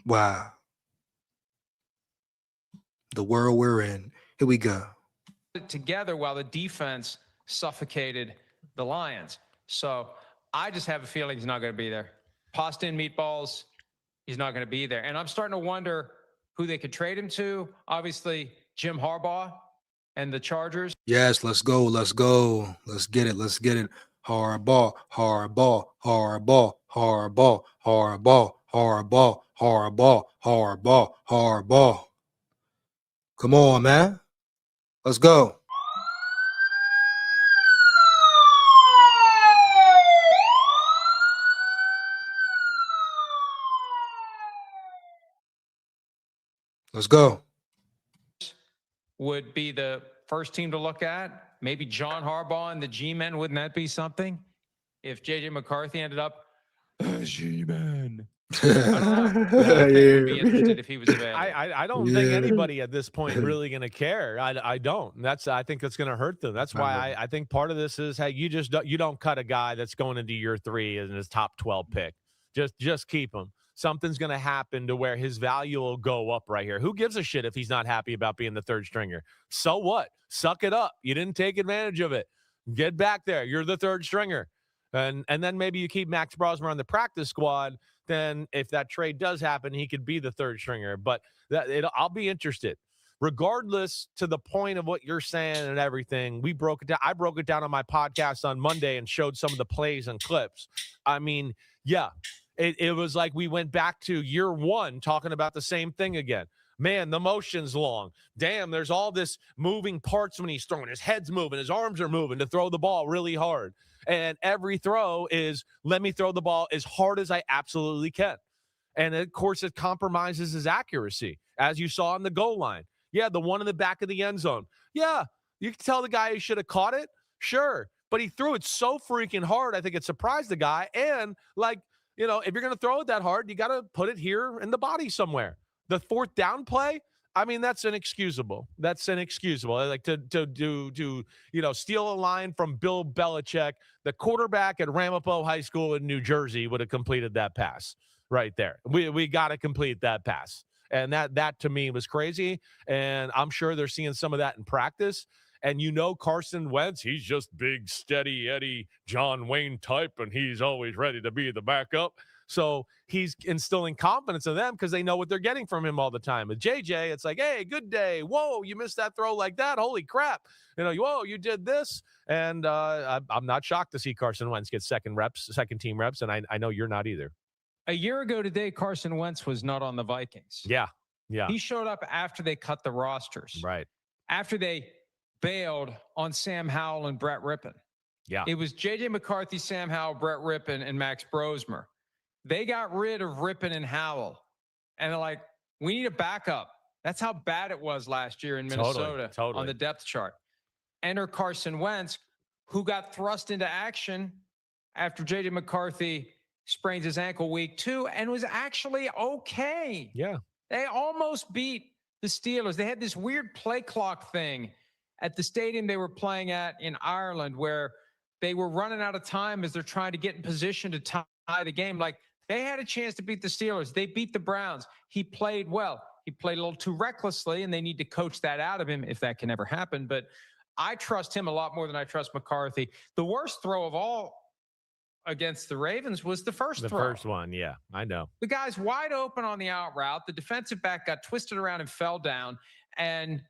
Wow. The world we're in. Here we go. Together while the defense suffocated the Lions. So I just have a feeling he's not going to be there. Pasta and meatballs, he's not going to be there. And I'm starting to wonder who they could trade him to. Obviously, Jim Harbaugh and the Chargers. Yes, let's go. Let's go. Let's get it. Let's get it. Harbaugh, Harbaugh, Harbaugh, Harbaugh, Harbaugh, Harbaugh, Harbaugh, Harbaugh, Harbaugh. Come on, man. Let's go. Let's go. Would be the first team to look at. Maybe John Harbaugh and the G-Men. Wouldn't that be something? If JJ McCarthy ended up G-Men. I don't know. I would be interested if he was available. I don't think anybody at this point really going to care. I don't. I think that's going to hurt them. That's why I think part of this is, hey, you don't cut a guy that's going into year 3 in his top 12 pick. Just keep him. Something's going to happen to where his value will go up right here. Who gives a shit if he's not happy about being the third stringer? So what? Suck it up. You didn't take advantage of it. Get back there. You're the third stringer. And then maybe you keep Max Brosmer on the practice squad. Then if that trade does happen, he could be the third stringer. But I'll be interested. Regardless to the point of what you're saying and everything, we broke it down. I broke it down on my podcast on Monday and showed some of the plays and clips. I mean, yeah, it was like we went back to year 1 talking about the same thing again. Man, the motion's long. Damn, there's all this moving parts when he's throwing. His head's moving. His arms are moving to throw the ball really hard. And every throw is, let me throw the ball as hard as I absolutely can. And, of course, it compromises his accuracy, as you saw on the goal line. Yeah, the one in the back of the end zone. Yeah, you can tell the guy he should have caught it. Sure. But he threw it so freaking hard, I think it surprised the guy. And, like, you know, if you're going to throw it that hard, you got to put it here in the body somewhere. The 4th down play, I mean, that's inexcusable. That's inexcusable. Like to steal a line from Bill Belichick, the quarterback at Ramapo High School in New Jersey would have completed that pass right there. We got to complete that pass. And that to me was crazy. And I'm sure they're seeing some of that in practice. And Carson Wentz, he's just big, steady Eddie John Wayne type, and he's always ready to be the backup. So he's instilling confidence in them because they know what they're getting from him all the time. With JJ, it's like, hey, good day. Whoa, you missed that throw like that. Holy crap. Whoa, you did this. And I'm not shocked to see Carson Wentz get second team reps. And I know you're not either. A year ago today, Carson Wentz was not on the Vikings. Yeah. Yeah. He showed up after they cut the rosters. Right. After they bailed on Sam Howell and Brett Rippon. Yeah. It was JJ McCarthy, Sam Howell, Brett Rippon, and Max Brosmer. They got rid of Rippon and Howell. And they're like, we need a backup. That's how bad it was last year in Minnesota Totally. on the depth chart. Enter Carson Wentz, who got thrust into action after JJ McCarthy sprains his ankle week 2 and was actually okay. Yeah. They almost beat the Steelers. They had this weird play clock thing at the stadium they were playing at in Ireland where they were running out of time as they're trying to get in position to tie the game. Like, they had a chance to beat the Steelers. They beat the Browns. He played well. He played a little too recklessly, and they need to coach that out of him if that can ever happen. But I trust him a lot more than I trust McCarthy. The worst throw of all against the Ravens was the first throw. The first one, yeah, I know. The guy's wide open on the out route. The defensive back got twisted around and fell down. And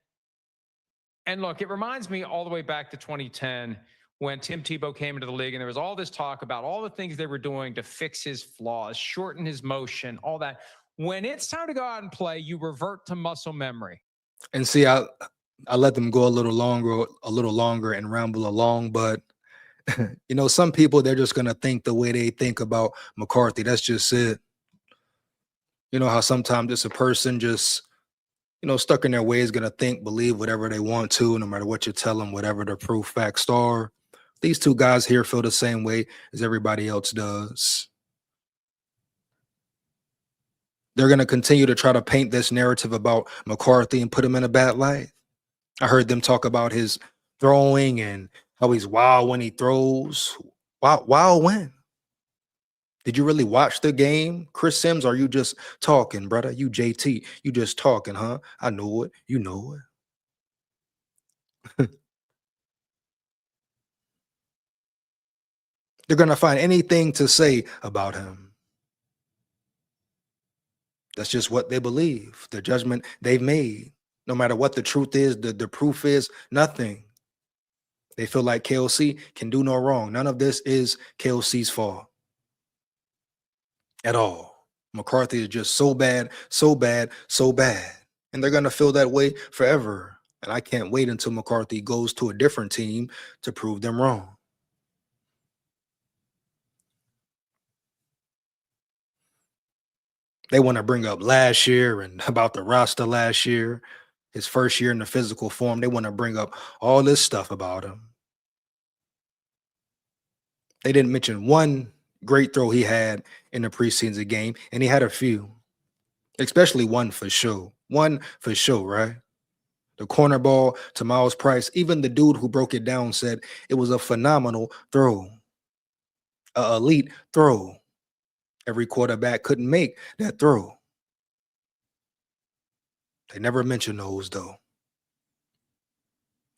look, it reminds me all the way back to 2010 when Tim Tebow came into the league, and there was all this talk about all the things they were doing to fix his flaws, shorten his motion, all that. When it's time to go out and play, you revert to muscle memory. And see, I let them go a little longer and ramble along, but you know, some people, they're just gonna think the way they think about McCarthy. That's just it. You know how sometimes it's a person just, you know, stuck in their ways, gonna think, believe whatever they want to, no matter what you tell them, whatever the proof facts are. These two guys here feel the same way as everybody else does. They're going to continue to try to paint this narrative about McCarthy and put him in a bad light. I heard them talk about his throwing and how he's wild when he throws. Wild when? Did you really watch the game? Chris Sims, are you just talking, brother? You JT, you just talking, huh? I know it. You know it. They're going to find anything to say about him. That's just what they believe, the judgment they've made. No matter what the truth is, the proof is nothing. They feel like KOC can do no wrong. None of this is KOC's fault at all. McCarthy is just so bad, so bad, so bad. And they're going to feel that way forever. And I can't wait until McCarthy goes to a different team to prove them wrong. They want to bring up last year and about the roster last year, his first year in the physical form. They want to bring up all this stuff about him. They didn't mention one great throw he had in the preseason game, and he had a few, especially one for sure. One for sure, right? The corner ball to Miles Price, even the dude who broke it down said it was a phenomenal throw, an elite throw. Every quarterback couldn't make that throw. They never mention those, though.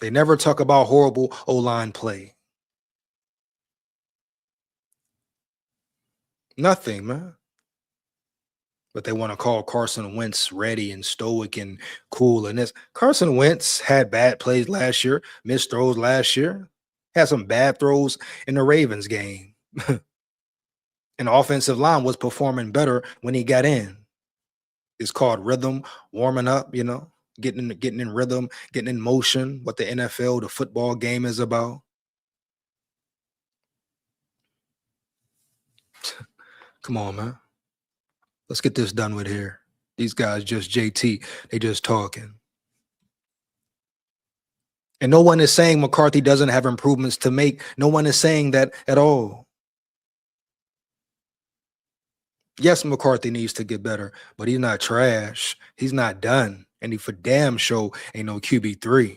They never talk about horrible O-line play. Nothing, man. But they want to call Carson Wentz ready and stoic and cool. And this Carson Wentz had bad plays last year, missed throws last year, had some bad throws in the Ravens game. And the offensive line was performing better when he got in. It's called rhythm, warming up, you know, getting in rhythm, getting in motion, what the NFL, the football game is about. Come on, man. Let's get this done with here. These guys just JT. They just talking. And no one is saying McCarthy doesn't have improvements to make. No one is saying that at all. Yes, McCarthy needs to get better, but he's not trash. He's not done. And he for damn sure ain't no QB3.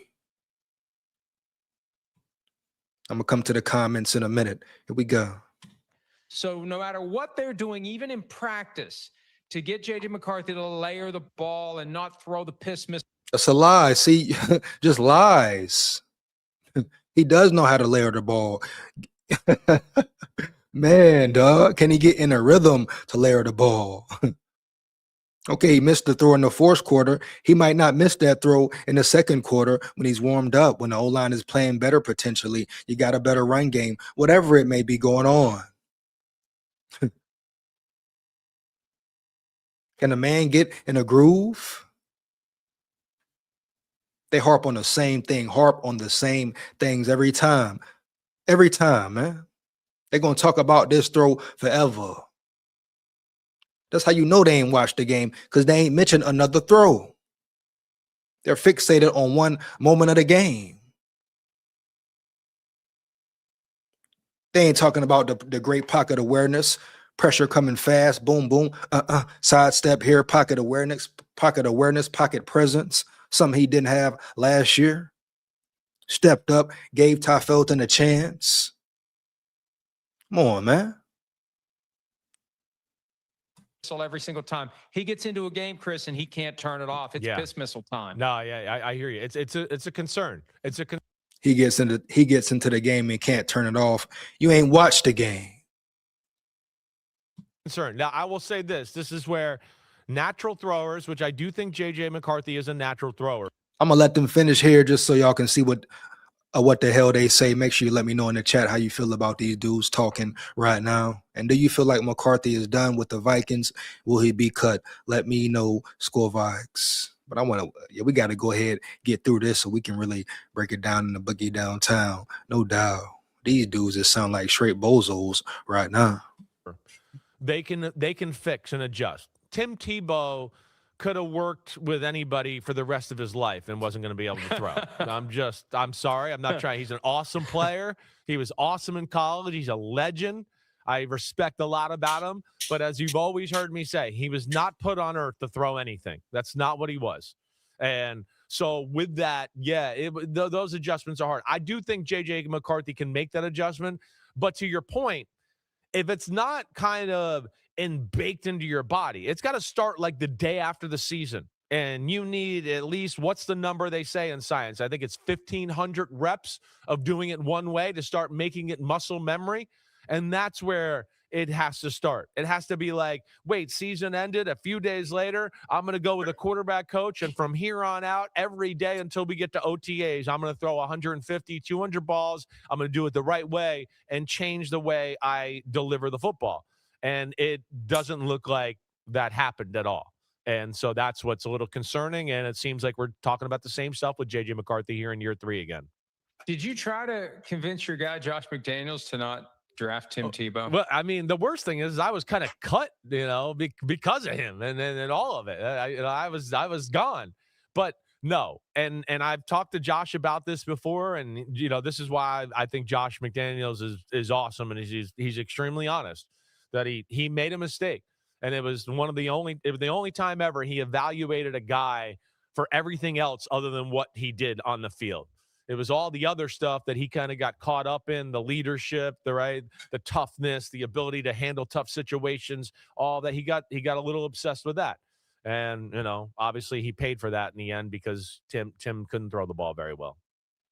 I'm going to come to the comments in a minute. Here we go. So no matter what they're doing, even in practice, to get JJ McCarthy to layer the ball and not throw the piss miss. That's a lie. See, just lies. He does know how to layer the ball. Man, dog, can he get in a rhythm to layer the ball? Okay, he missed the throw in the fourth quarter. He might not miss that throw in the second quarter when he's warmed up, when the O-line is playing better potentially. You got a better run game, whatever it may be going on. Can a man get in a groove? They harp on the same thing, harp on the same things every time. Every time, man. They're going to talk about this throw forever. That's how you know they ain't watched the game, because they ain't mentioned another throw. They're fixated on one moment of the game. They ain't talking about the great pocket awareness, pressure coming fast, boom, boom, sidestep here, pocket awareness, pocket presence, something he didn't have last year. Stepped up, gave Ty Felton a chance. Come on, man. Every single time he gets into a game, Chris, and he can't turn it off. It's piss missile time. No, yeah, I hear you. It's a concern. It's a He gets into the game and can't turn it off. You ain't watched the game. concern. Now, I will say this. This is where natural throwers, which I do think JJ McCarthy is a natural thrower. I'm gonna let them finish here just so y'all can see what the hell they say. Make sure you let me know in the chat how you feel about these dudes talking right now. And do you feel like McCarthy is done with the Vikings? Will he be cut? Let me know. SKOL Vikes. But I want to, we got to go ahead, get through this so we can really break it down in the boogie downtown. No doubt. These dudes just sound like straight bozos right now. They can fix and adjust. Tim Tebow could have worked with anybody for the rest of his life and wasn't going to be able to throw. I'm sorry. I'm not trying. He's an awesome player. He was awesome in college. He's a legend. I respect a lot about him. But as you've always heard me say, he was not put on earth to throw anything. That's not what he was. And so with that, yeah, those adjustments are hard. I do think JJ McCarthy can make that adjustment. But to your point, if it's not kind of baked into your body, it's got to start like the day after the season. And you need at least, what's the number they say in science? I think it's 1,500 reps of doing it one way to start making it muscle memory. And that's where it has to start. It has to be like, wait, season ended a few days later. I'm going to go with a quarterback coach. And from here on out, every day until we get to OTAs, I'm going to throw 150, 200 balls. I'm going to do it the right way and change the way I deliver the football. And it doesn't look like that happened at all. And so that's what's a little concerning. And it seems like we're talking about the same stuff with JJ McCarthy here in year 3 again. Did you try to convince your guy, Josh McDaniels, to not draft Tim Tebow? Well, I mean, the worst thing is I was kind of cut, because of him and all of it. I was gone. But no, and I've talked to Josh about this before, and this is why I think Josh McDaniels is awesome, and he's extremely honest that he made a mistake, and it was the only time ever he evaluated a guy for everything else other than what he did on the field. It was all the other stuff that he kind of got caught up in, the leadership, the toughness, the ability to handle tough situations, all that. He got a little obsessed with that. And, obviously he paid for that in the end because Tim couldn't throw the ball very well.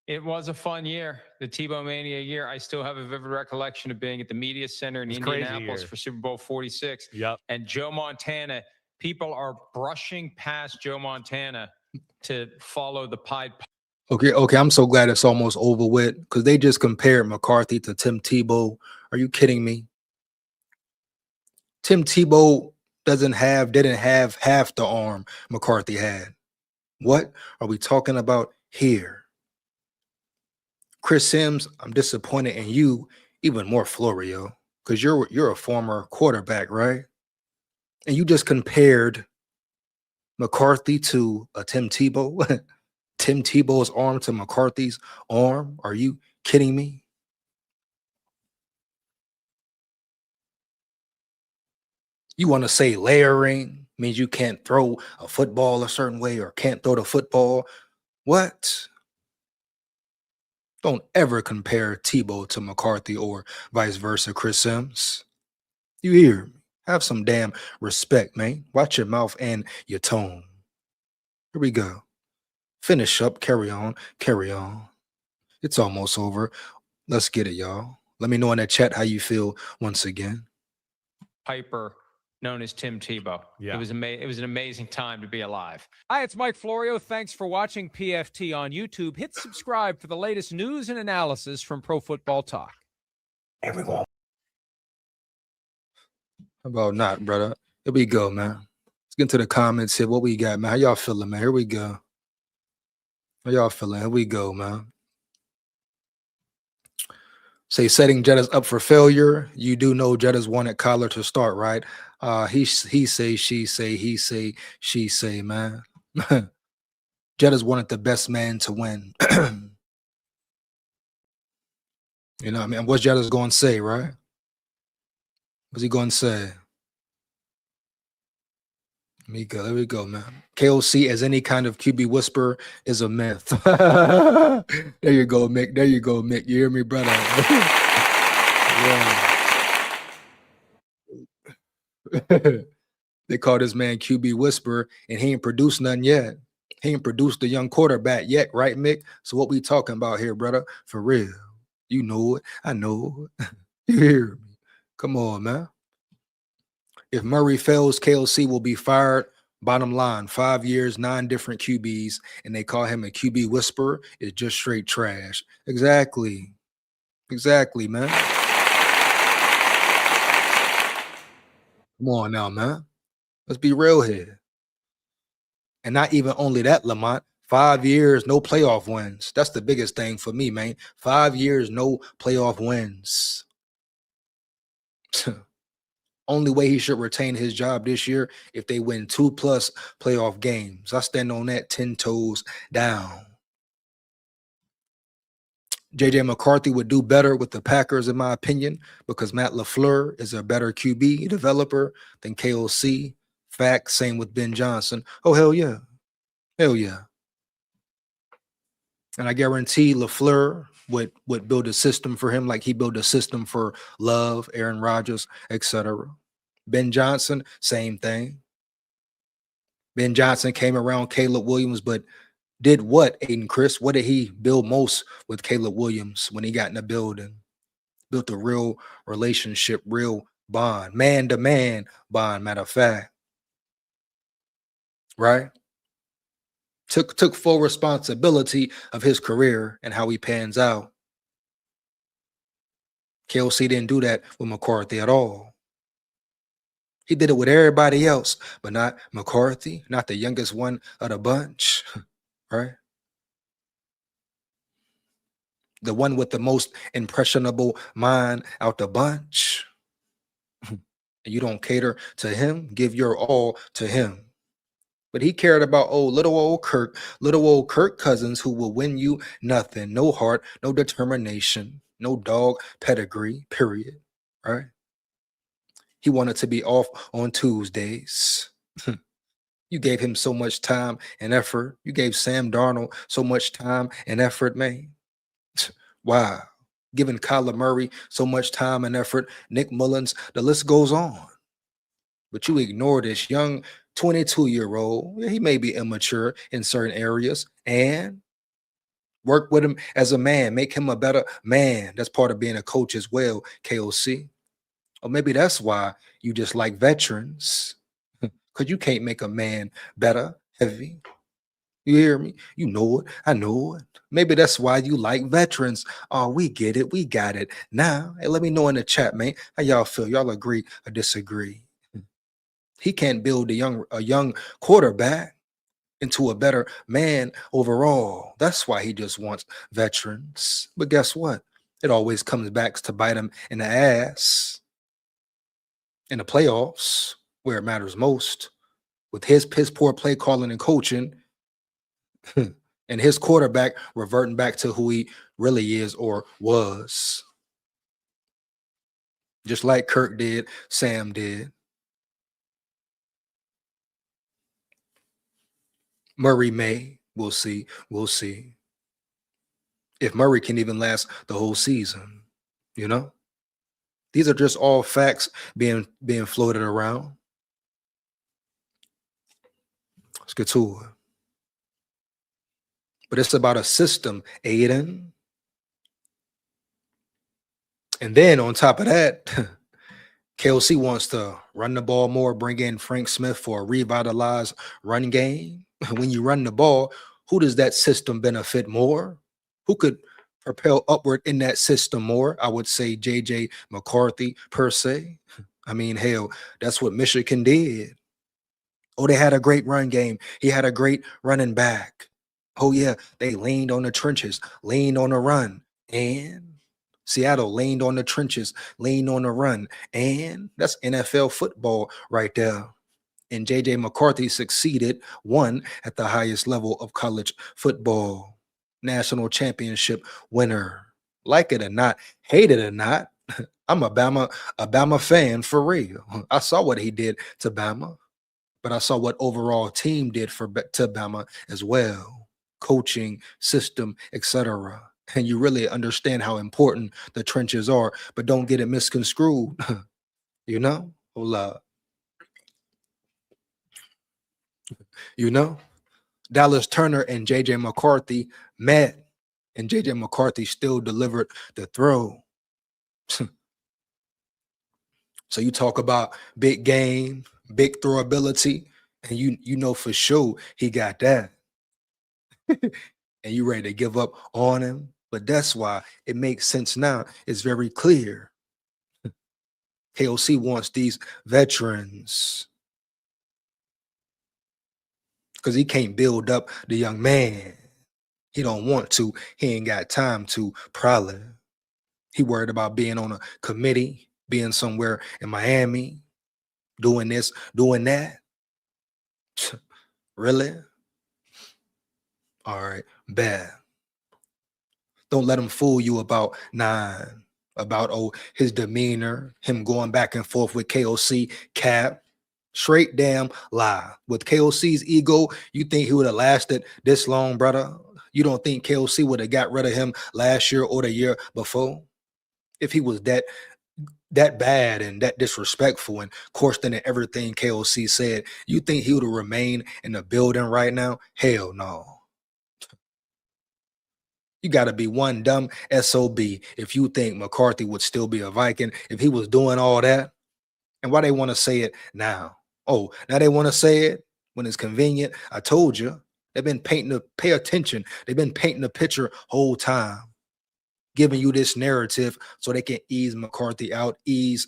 It was a fun year, the Tebow Mania year. I still have a vivid recollection of being at the Media Center in Indianapolis for Super Bowl 46. Yep. And Joe Montana, people are brushing past Joe Montana to follow the Pied Piper. Okay. I'm so glad it's almost over with, because they just compared McCarthy to Tim Tebow. Are you kidding me? Tim Tebow didn't have half the arm McCarthy had. What are we talking about here? Chris Sims, I'm disappointed in you even more, Florio, because you're a former quarterback, right? And you just compared McCarthy to a Tim Tebow. Tim Tebow's arm to McCarthy's arm? Are you kidding me? You want to say layering means you can't throw a football a certain way or can't throw the football? What? Don't ever compare Tebow to McCarthy or vice versa, Chris Sims. You hear me? Have some damn respect, man. Watch your mouth and your tone. Here we go. Finish up. Carry on. Carry on. It's almost over. Let's get it, y'all. Let me know in the chat how you feel once again. Piper, known as Tim Tebow. Yeah. It was an amazing time to be alive. Hi, it's Mike Florio. Thanks for watching PFT on YouTube. Hit subscribe for the latest news and analysis from Pro Football Talk. Everyone. How about not, brother? Here we go, man. Let's get into the comments here. What we got, man? How y'all feeling, man? Here we go. How y'all feeling? Here we go, man. Say setting Jettas up for failure. You do know Jettas wanted Kyler to start, right? He say, she say, he say, she say, man. Jettas wanted the best man to win. You know what I mean? What's Jettas going to say, right? What's he going to say? There we go, man. KOC as any kind of QB whisperer is a myth. There you go, Mick. There you go, Mick. You hear me, brother? They call this man QB whisperer, and he ain't produced nothing yet. He ain't produced a young quarterback yet, right, Mick? So what we talking about here, brother? For real. You know it. I know it. You hear me? Come on, man. If Murray fails, KOC will be fired. Bottom line, 5 years, 9 different QBs, and they call him a QB whisperer. It's just straight trash. Exactly. Exactly, man. Come on now, man. Let's be real here. And not even only that, Lamont. 5 years, no playoff wins. That's the biggest thing for me, man. 5 years, no playoff wins. Only way he should retain his job this year if they win 2+ playoff games. I stand on that 10 toes down. JJ McCarthy would do better with the Packers, in my opinion, because Matt LaFleur is a better QB developer than KOC. Fact, same with Ben Johnson. Oh, hell yeah. Hell yeah. And I guarantee LaFleur would build a system for him like he built a system for Love, Aaron Rodgers, etc. Ben Johnson, same thing. Ben Johnson came around Caleb Williams, but did what, Aiden Chris? What did he build most with Caleb Williams when he got in the building? Built a real relationship, real bond, man-to-man bond, matter of fact. Right? Took full responsibility of his career and how he pans out. KOC didn't do that with McCarthy at all. He did it with everybody else, but not McCarthy, not the youngest one of the bunch, right? The one with the most impressionable mind out the bunch. And you don't cater to him, give your all to him. But he cared about little old Kirk Cousins, who will win you nothing. No heart, no determination, no dog pedigree, period. Right? He wanted to be off on Tuesdays. You gave him so much time and effort. You gave Sam Darnold so much time and effort, man. Wow. Giving Kyler Murray so much time and effort. Nick Mullins, the list goes on. But you ignore this young 22-year-old. He may be immature in certain areas, and work with him as a man, make him a better man. That's part of being a coach as well, KOC. Or maybe that's why you just like veterans, because you can't make a man better, heavy. You hear me? You know it. I know it. Maybe that's why you like veterans. Oh, we get it. We got it. Now, hey, let me know in the chat, man. How y'all feel? Y'all agree or disagree? He can't build a young quarterback into a better man overall. That's why he just wants veterans. But guess what? It always comes back to bite him in the ass in the playoffs, where it matters most, with his piss poor play calling and coaching, and his quarterback reverting back to who he really is or was. Just like Kirk did, Sam did. Murray may. We'll see. We'll see. If Murray can even last the whole season, you know? These are just all facts being floated around. Let's get to it. But it's about a system, Aiden. And then on top of that, KOC wants to run the ball more, bring in Frank Smith for a revitalized run game. When you run the ball, who does that system benefit more? Who could propel upward in that system more? I would say JJ McCarthy per se. I mean, hell, that's what Michigan did. Oh, they had a great run game. He had a great running back. Oh, yeah, they leaned on the trenches, leaned on the run. And Seattle leaned on the trenches, leaned on the run. And that's NFL football right there. And JJ McCarthy succeeded, won at the highest level of college football, national championship winner. Like it or not, hate it or not, I'm a Bama fan for real. I saw what he did to Bama, but I saw what overall team did to Bama as well, coaching, system, etc. And you really understand how important the trenches are, but don't get it misconstrued. You know, hold up. You know, Dallas Turner and JJ McCarthy met, and JJ McCarthy still delivered the throw. So you talk about big game, big throw ability, and you know for sure he got that. And you ready to give up on him. But that's why it makes sense now. It's very clear. KOC wants these veterans because he can't build up the young man. He don't want to. He ain't got time to, probably. He worried about being on a committee, being somewhere in Miami, doing this, doing that. Really? All right, bad. Don't let him fool you about his demeanor, him going back and forth with KOC, cap. Straight damn lie. With KOC's ego, you think he would have lasted this long, brother? You don't think KOC would have got rid of him last year or the year before? If he was that bad and that disrespectful and questioning everything KOC said, you think he would have remained in the building right now? Hell no. You got to be one dumb SOB if you think McCarthy would still be a Viking if he was doing all that. And why they want to say it now? Oh, now they want to say it when it's convenient. I told you. They've been pay attention. They've been painting the picture whole time, giving you this narrative so they can ease McCarthy out, and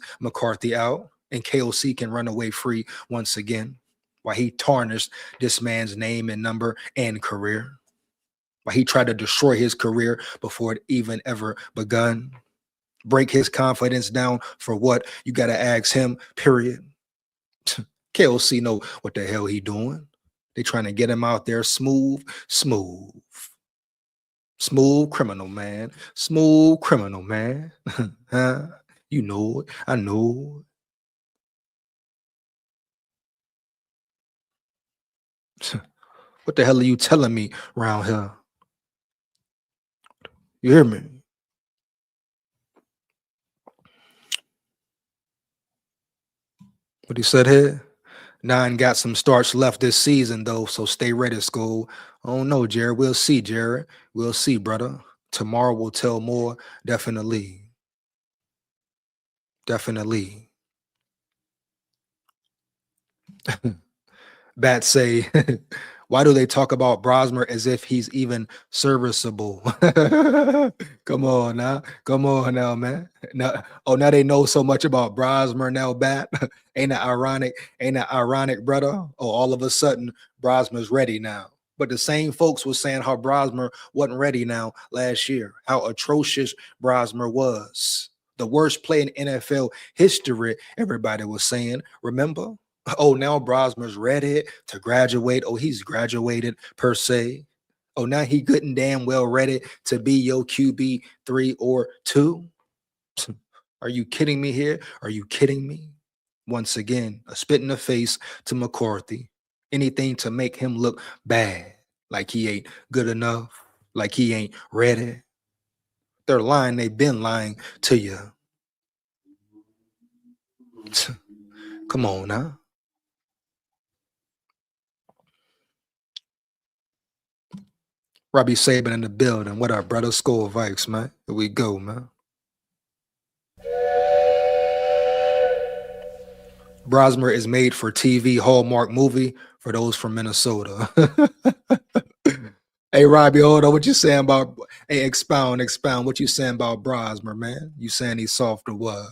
KOC can run away free once again while he tarnished this man's name and number and career. Why he tried to destroy his career before it even ever begun. Break his confidence down for what? You got to ask him, period. KOC know what the hell he doing. They trying to get him out there smooth criminal, man. Smooth criminal, man. Huh? You know it. I know it. What the hell are you telling me around here? You hear me? What he said here? 9 got some starts left this season, though, so stay ready, SKOL. I don't know, Jared. We'll see, Jared. We'll see, brother. Tomorrow will tell more. Definitely. Definitely. Bats say, why do they talk about Brosmer as if he's even serviceable? Come on now, man. Now they know so much about Brosmer now, Bat. Ain't that ironic, brother? Oh, all of a sudden, Brosmer's ready now. But the same folks was saying how Brosmer wasn't ready now last year, how atrocious Brosmer was. The worst play in NFL history, everybody was saying. Remember? Oh, now Brosmer's ready to graduate. Oh, he's graduated per se. Oh, now he good and damn well ready to be your QB 3 or 2. Are you kidding me here? Are you kidding me? Once again, a spit in the face to McCarthy. Anything to make him look bad, like he ain't good enough, like he ain't ready. They're lying. They've been lying to you. Come on now. Robbie Saban in the building. What up, brother? SKOL Vikes, man. Here we go, man. Brosmer is made for TV Hallmark movie for those from Minnesota. Hey, Robbie, hold on. What you saying about? Hey, expound. What you saying about Brosmer, man? You saying he's soft or what?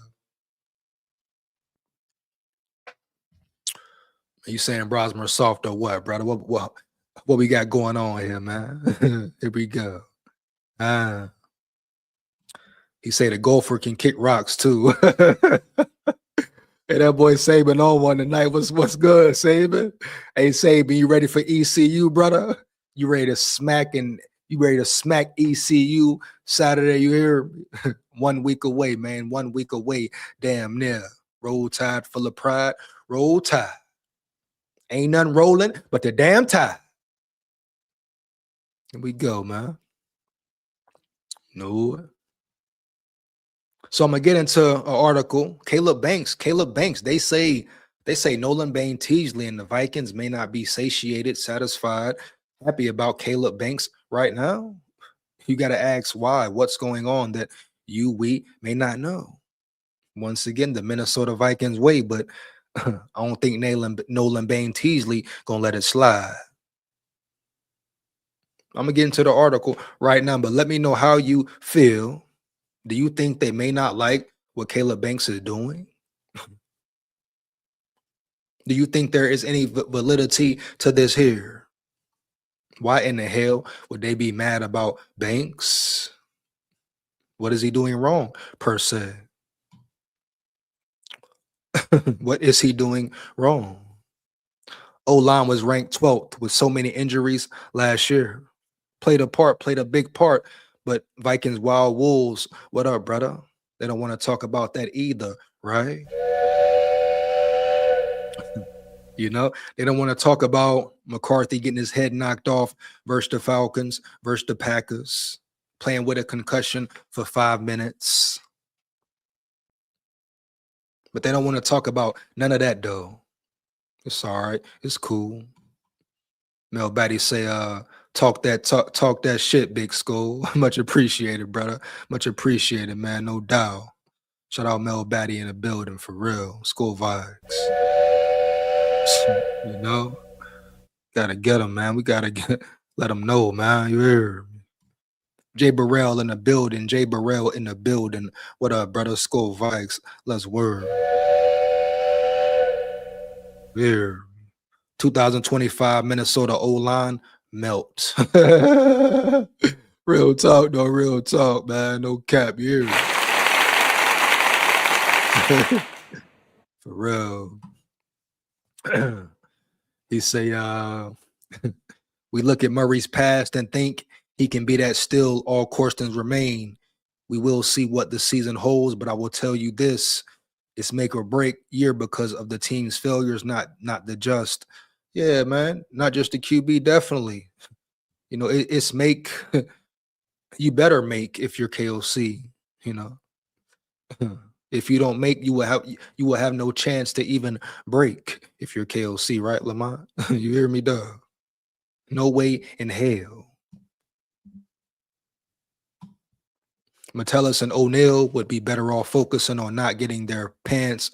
You saying Brosmer soft or what, brother? What? What we got going on here, man? Here we go. He say the golfer can kick rocks too. Hey, that boy Saban on one tonight. What's good, Saban? Hey, Saban, you ready for ECU, brother? You ready to smack ECU Saturday? You hear? 1 week away, man. 1 week away. Damn near. Roll Tide full of pride. Roll Tide. Ain't nothing rolling but the damn tide. Here we go, man. No. So I'm gonna get into an article. Caleb Banks. They say Nolan Bain Teasley and the Vikings may not be satiated, satisfied, happy about Caleb Banks right now. You got to ask why. What's going on that we may not know. Once again, the Minnesota Vikings way, but I don't think Nolan Bain Teasley gonna let it slide. I'm gonna get into the article right now, but let me know how you feel. Do you think they may not like what Caleb Banks is doing? Do you think there is any validity to this here? Why in the hell would they be mad about Banks? What is he doing wrong, per se? What is he doing wrong? O-line was ranked 12th with so many injuries last year. Played a big part, but Vikings Wild Wolves, what up, brother? They don't want to talk about that either, right? You know, they don't want to talk about McCarthy getting his head knocked off versus the Falcons, versus the Packers, playing with a concussion for 5 minutes. But they don't want to talk about none of that, though. It's all right. It's cool. Mel Batty say, talk that shit, Big SKOL. Much appreciated, brother. Much appreciated, man. No doubt. Shout out Mel Batty in the building for real. SKOL vibes. You know, gotta get him, man. We gotta let him know, man. You hear me? Jay Burrell in the building. Jay Burrell in the building. What up, brother? SKOL vibes. Let's word. Here. 2025 Minnesota O-line melt. Real talk, though. Real talk, man. No cap. You hear me? For real. He say, we look at Murray's past and think he can be that still. All questions remain. We will see what the season holds, but I will tell you this. It's make or break year because of the team's failures, not the just. Yeah, man. Not just the QB, definitely. You know, it's make. You better make if you're KOC, you know. If you don't make, you will have no chance to even break if you're KOC, right, Lamont? You hear me, dog? No way in hell. Metellus and O'Neal would be better off focusing on not getting their pants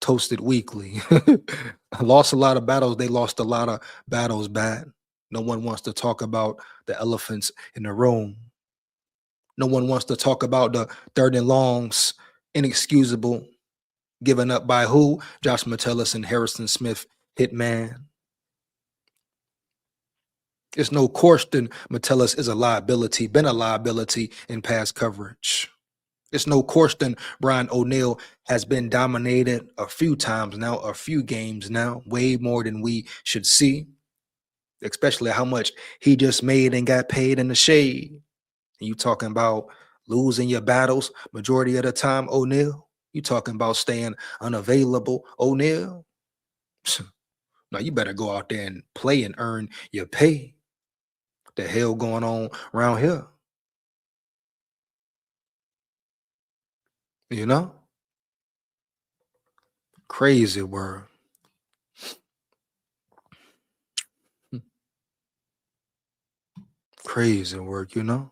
toasted weekly. Lost a lot of battles. They lost a lot of battles bad. No one wants to talk about the elephants in the room. No one wants to talk about the 3rd and longs, inexcusable, given up by who? Josh Metellus and Harrison Smith, hitman. It's no question Metellus is a liability, been a liability in past coverage. It's no question Brian O'Neal has been dominated a few times now, a few games now, way more than we should see, especially how much he just made and got paid in the shade. And you talking about losing your battles majority of the time, O'Neal? You talking about staying unavailable, O'Neal? Now you better go out there and play and earn your pay. What the hell going on around here? You know? Crazy word. Crazy work, you know?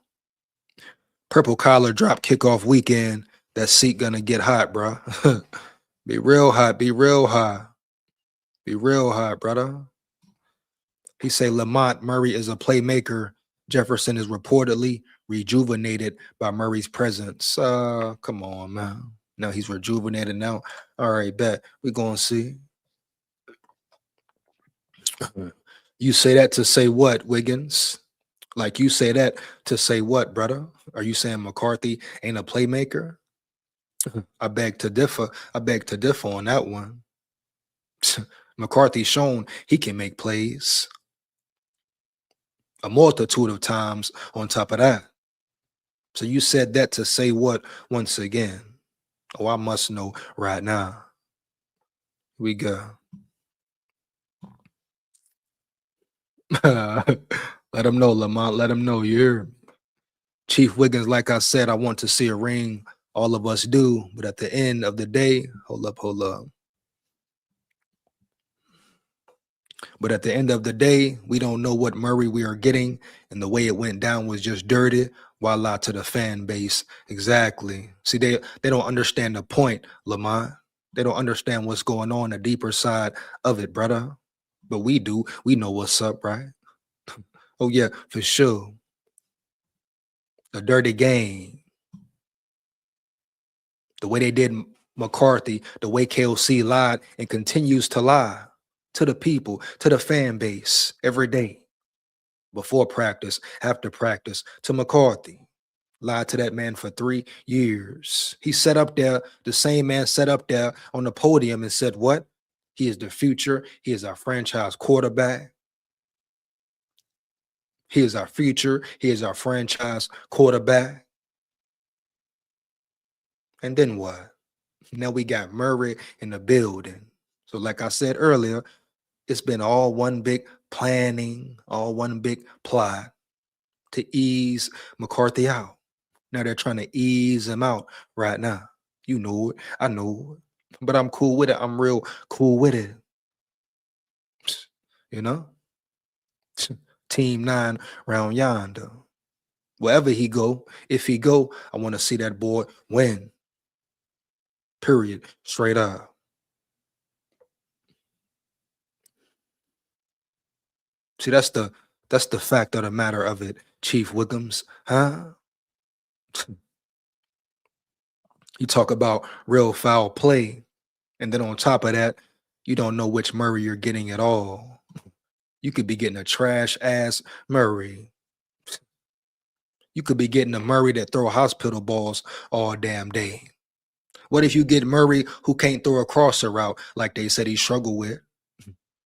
Purple collar drop kickoff weekend. That seat gonna get hot, bro. Be real hot. Be real hot. Be real hot, brother. He say Lamont Murray is a playmaker. Jefferson is reportedly rejuvenated by Murray's presence. Come on, man. No, he's rejuvenated now. All right, bet. We're gonna see. You say that to say what, Wiggins? Like you say that to say what, brother? Are you saying McCarthy ain't a playmaker? I beg to differ. I beg to differ on that one. McCarthy's shown he can make plays a multitude of times on top of that. So you said that to say what once again? Oh, I must know right now. We go. Let him know, Lamont. Let him know you're Chief Wiggins. Like I said, I want to see a ring. All of us do. But at the end of the day, hold up. But at the end of the day, we don't know what Murray we are getting. And the way it went down was just dirty. Voila to the fan base. Exactly. See, they don't understand the point, Lamont. They don't understand what's going on, the deeper side of it, brother. But we do. We know what's up, right? Oh, yeah, for sure. The dirty game. The way they did McCarthy, the way KOC lied and continues to lie to the people, to the fan base every day. Before practice, after practice, to McCarthy. Lied to that man for 3 years. He sat up there, the same man sat up there on the podium and said, what? He is the future. He is our franchise quarterback. He is our future. He is our franchise quarterback. And then what? Now we got Murray in the building. So like I said earlier, it's been all one big planning, all one big plot to ease McCarthy out. Now they're trying to ease him out right now. You know it. I know it. But I'm cool with it. I'm real cool with it. You know? Team 9 round yonder. Wherever he go, if he go, I want to see that boy win. Period. Straight up. See, that's the fact of the matter of it, Chief Wiggins, huh? You talk about real foul play, and then on top of that, you don't know which Murray you're getting at all. You could be getting a trash ass Murray. You could be getting a Murray that throw hospital balls all damn day. What if you get Murray who can't throw a crosser route like they said he struggled with?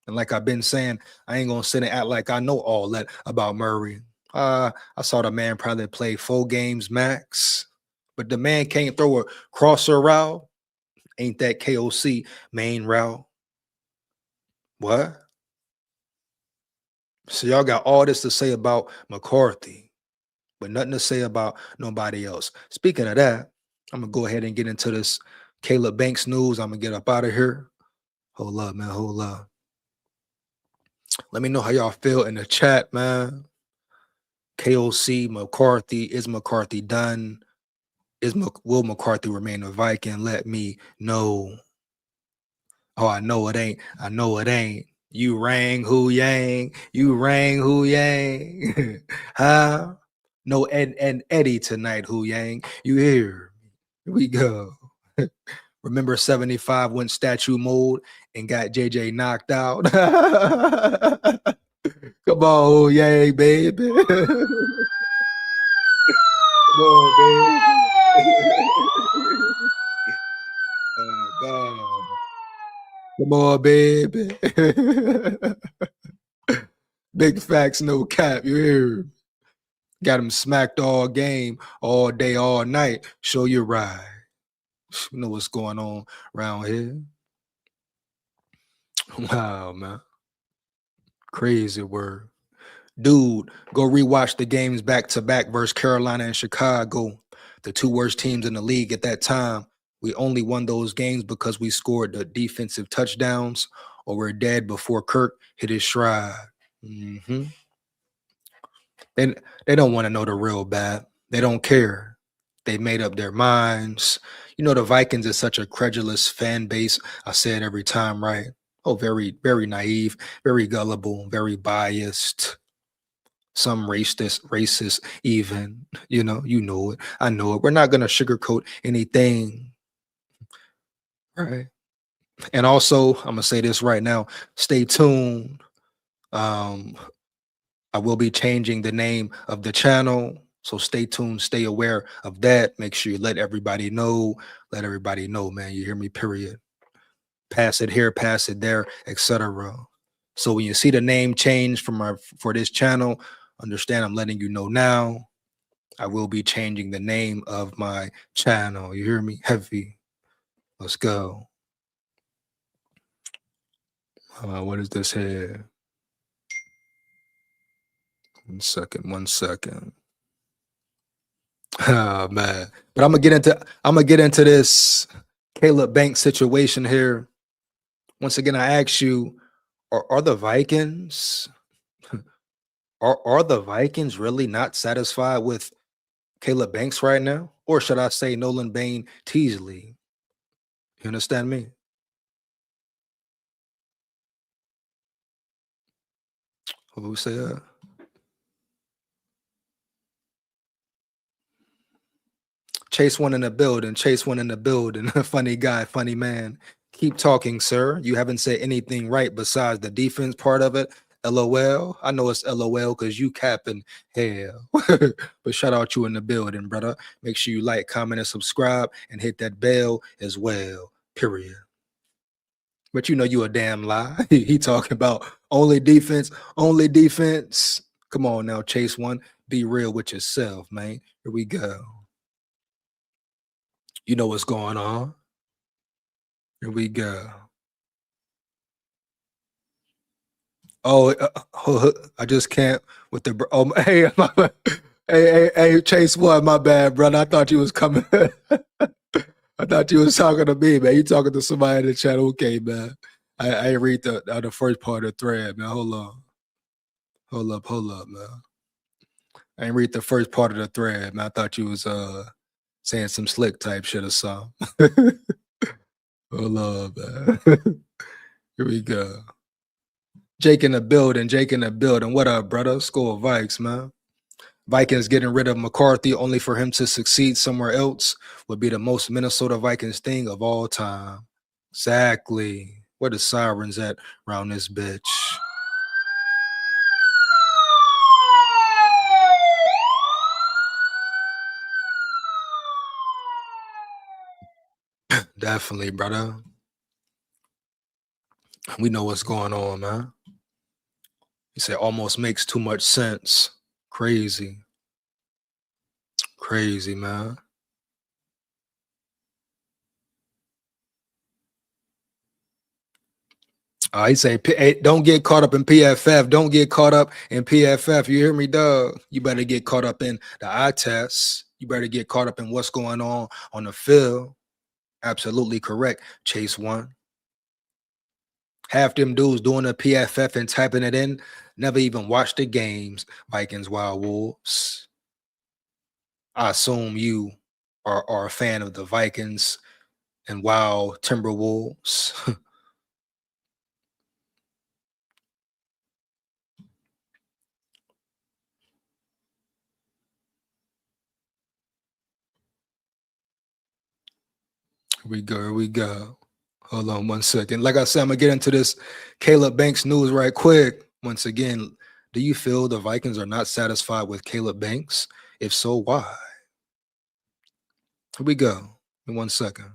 And like I've been saying, I ain't gonna sit and act like I know all that about Murray. I saw the man probably play 4 games max, but the man can't throw a crosser route. Ain't that KOC main route? What? So y'all got all this to say about McCarthy, but nothing to say about nobody else. Speaking of that, I'm gonna go ahead and get into this Caleb Banks news. I'm gonna get up out of here. Hold up, man. Hold up. Let me know how y'all feel in the chat, man. KOC, McCarthy, is McCarthy done? Will McCarthy remain a Viking? Let me know. Oh, I know it ain't. I know it ain't. You rang Hu Yang. You rang Hu Yang. Huh? No Ed and Eddie tonight, Hu Yang. You hear? Here we go. Remember 75 went statue mode and got JJ knocked out. Come on, Hu Yang, baby. Come on, baby. Come on, baby. Big facts, no cap. You hear? Got him smacked all game, all day, all night. Show you right. You know what's going on around here. Wow, man. Crazy word. Dude, go rewatch the games back to back versus Carolina and Chicago, the 2 worst teams in the league at that time. We only won those games because we scored the defensive touchdowns, or we're dead before Kirk hit his stride. Mm-hmm. They don't want to know the real bad. They don't care. They made up their minds. You know, the Vikings is such a credulous fan base. I say it every time, right? Oh, very, very naive, very gullible, very biased. Some racist even, you know it. I know it. We're not going to sugarcoat anything. Right. And also, I'm going to say this right now. Stay tuned. I will be changing the name of the channel, so stay tuned, stay aware of that. Make sure you let everybody know. Let everybody know, man. You hear me? Period. Pass it here, pass it there, etc. So when you see the name change for this channel, understand I'm letting you know now. I will be changing the name of my channel. You hear me? Heavy. Let's go. What is this here? 1 second, 1 second. Oh man. But I'm gonna get into this Caleb Banks situation here. Once again, I ask you, are the Vikings are the Vikings really not satisfied with Caleb Banks right now? Or should I say Nolan Bain Teasley? You understand me? Who say that? Chase one in the building. Chase one in the building. Funny guy, funny man. Keep talking, sir. You haven't said anything right besides the defense part of it. LOL. I know it's LOL because you capping hell. But shout out you in the building, brother. Make sure you like, comment, and subscribe and hit that bell as well. Period. But you know you a damn lie. He talking about only defense, only defense. Come on now, Chase one. Be real with yourself, man. Here we go. You know what's going on. Here we go. Oh, I just can't with the. Oh, hey, hey, Chase one. My bad, brother. I thought you was coming. I thought you was talking to me, man. You talking to somebody in the chat? Okay, man. I ain't read the first part of the thread, man. Hold up, man. I ain't read the first part of the thread, man. I thought you was saying some slick type shit or something. Hold on, man. Here we go. Jake in the building. Jake in the building. What up, brother? SKOL Vikes, man. Vikings getting rid of McCarthy only for him to succeed somewhere else would be the most Minnesota Vikings thing of all time. Exactly. Where the sirens at around this bitch? Definitely, brother. We know what's going on, man. He said almost makes too much sense. Crazy. Crazy, man. He say, hey, don't get caught up in PFF. Don't get caught up in PFF. You hear me, dog? You better get caught up in the eye tests. You better get caught up in what's going on the field. Absolutely correct. Chase one. Half them dudes doing the PFF and typing it in never even watched the games. Vikings, Wild Wolves. I assume you are a fan of the Vikings and Wild Timberwolves. Here we go. Hold on 1 second. Like I said, I'm going to get into this Caleb Banks news right quick. Once again, do you feel the Vikings are not satisfied with Caleb Banks? If so, why? Here we go. In 1 second.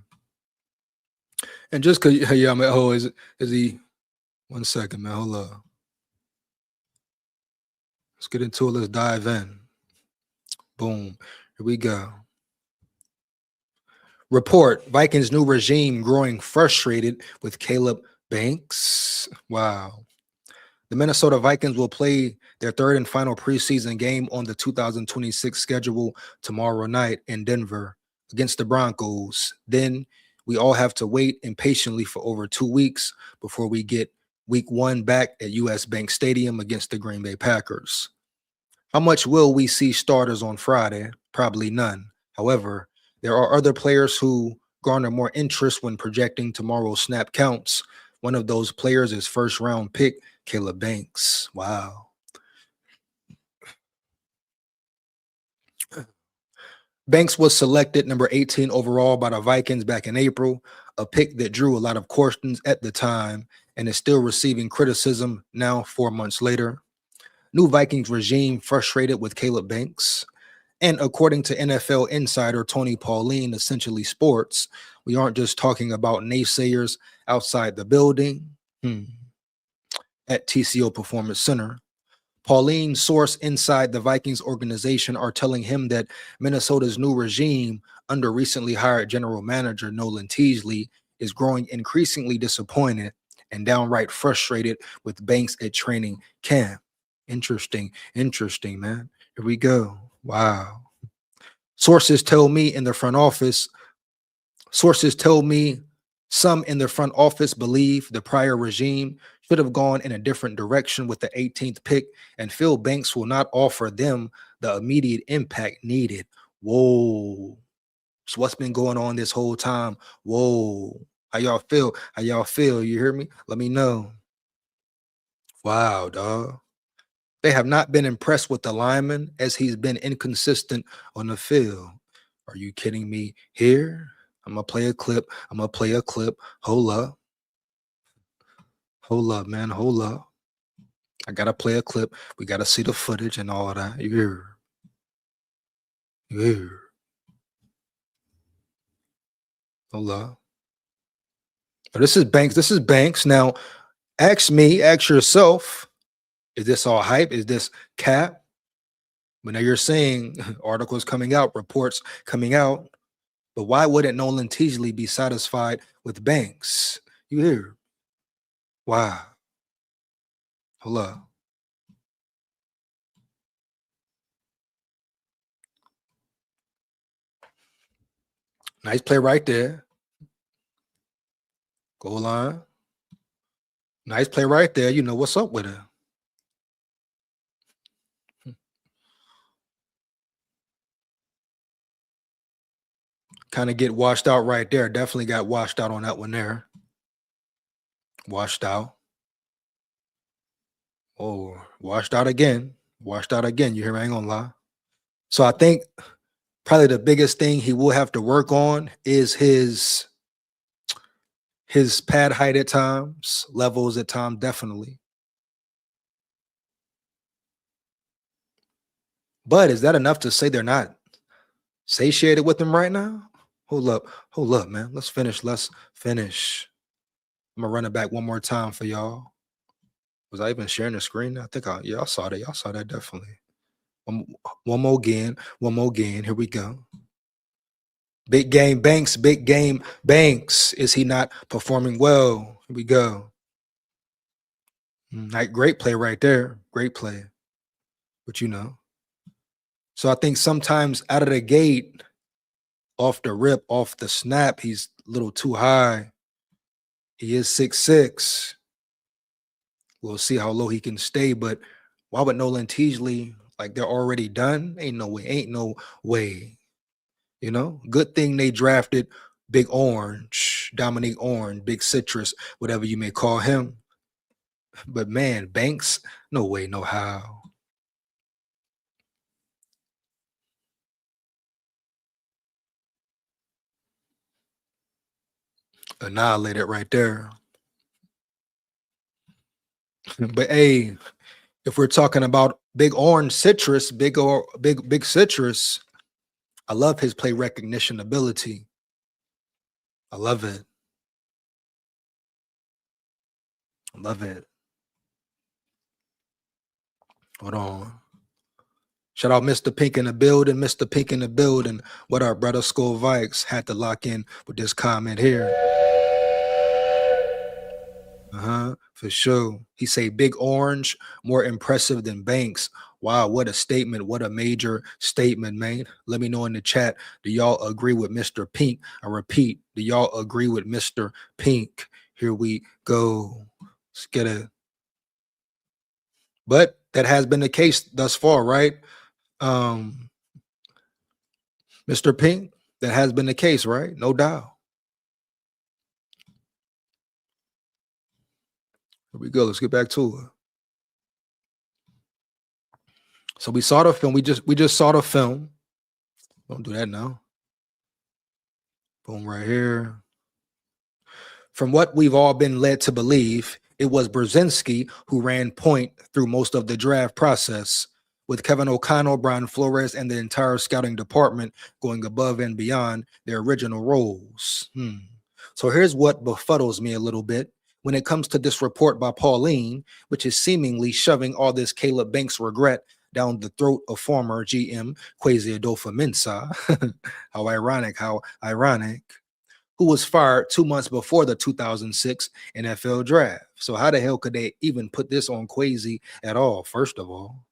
And just because, yeah, I'm at home, is he? 1 second, man. Hold up. Let's get into it. Let's dive in. Boom. Here we go. Report, Vikings new regime growing frustrated with Caleb Banks. Wow. The Minnesota Vikings will play their third and final preseason game on the 2026 schedule tomorrow night in Denver against the Broncos. Then we all have to wait impatiently for over 2 weeks before we get week 1 back at US Bank Stadium against the Green Bay Packers. How much will we see starters on Friday? Probably none. However, there are other players who garner more interest when projecting tomorrow's snap counts. One of those players is first-round pick Caleb Banks. Wow. Banks was selected number 18 overall by the Vikings back in April, a pick that drew a lot of questions at the time and is still receiving criticism now 4 months later. New Vikings regime frustrated with Caleb Banks. And according to NFL insider Tony Pauline, Essentially Sports, we aren't just talking about naysayers outside the building at TCO Performance Center. Pauline's source inside the Vikings organization are telling him that Minnesota's new regime under recently hired general manager Nolan Teasley is growing increasingly disappointed and downright frustrated with Banks at training camp. Interesting, man. Here we go. Wow. Sources tell me some in the front office believe the prior regime should have gone in a different direction with the 18th pick, and Phil Banks will not offer them the immediate impact needed. Whoa. So what's been going on this whole time? Whoa. How y'all feel? You hear me? Let me know. Wow, dog. They have not been impressed with the lineman as he's been inconsistent on the field. Are you kidding me? Here, I'm going to play a clip. Hold up, man. Hold up. I got to play a clip. We got to see the footage and all of that. Yeah. Hold up. But this is Banks. Now, ask yourself, is this all hype? Is this cap? But now you're saying articles coming out, reports coming out. But why wouldn't Nolan Teasley be satisfied with Banks? You hear? Wow. Hold up. Nice play right there. Goal line. Nice play right there. You know what's up with it. Kind of get washed out right there. Definitely got washed out on that one there. Washed out. Oh, washed out again. You hear me? I ain't gonna lie. So I think probably the biggest thing he will have to work on is his pad height at times, levels at times, definitely. But is that enough to say they're not satiated with him right now? Hold up, man. Let's finish. I'm gonna run it back one more time for y'all. Was I even sharing the screen? I think y'all saw that. Y'all saw that definitely. One more again. Here we go. Big game Banks. Is he not performing well? Here we go. Great play right there. Great play. But you know. So I think sometimes out of the gate, off the rip, off the snap, he's a little too high. He is 6'6". We'll see how low he can stay. But why would Nolan Teasley, like they're already done? Ain't no way. You know, good thing they drafted Big Orange, Dominique Orange, Big Citrus, whatever you may call him. But man, Banks, no way, no how. Annihilated right there. But hey, if we're talking about Big Orange Citrus, big Citrus, I love his play recognition ability. I love it. Hold on. Shout out Mr. Pink in the building. What up, brother? SKOL Vikes had to lock in with this comment here. For sure. He say Big Orange more impressive than Banks. Wow, what a statement. What a major statement, man. Let me know in the chat. Do y'all agree with Mr. Pink? I repeat, do y'all agree with Mr. Pink? Here we go. Let's get it. But that has been the case thus far, right? Mr. Pink, that has been the case, right? No doubt. Here we go. Let's get back to it. So we saw the film. We just saw the film. Don't do that now. Boom, right here. From what we've all been led to believe, It was Brzezinski who ran point through most of the draft process, with Kevin O'Connell, Brian Flores, and the entire scouting department going above and beyond their original roles. So here's what befuddles me a little bit when it comes to this report by Pauline, which is seemingly shoving all this Caleb Banks regret down the throat of former GM Kwesi Adolfo-Mensah. How ironic. Who was fired 2 months before the 2006 NFL draft. So how the hell could they even put this on Kwesi at all, first of all?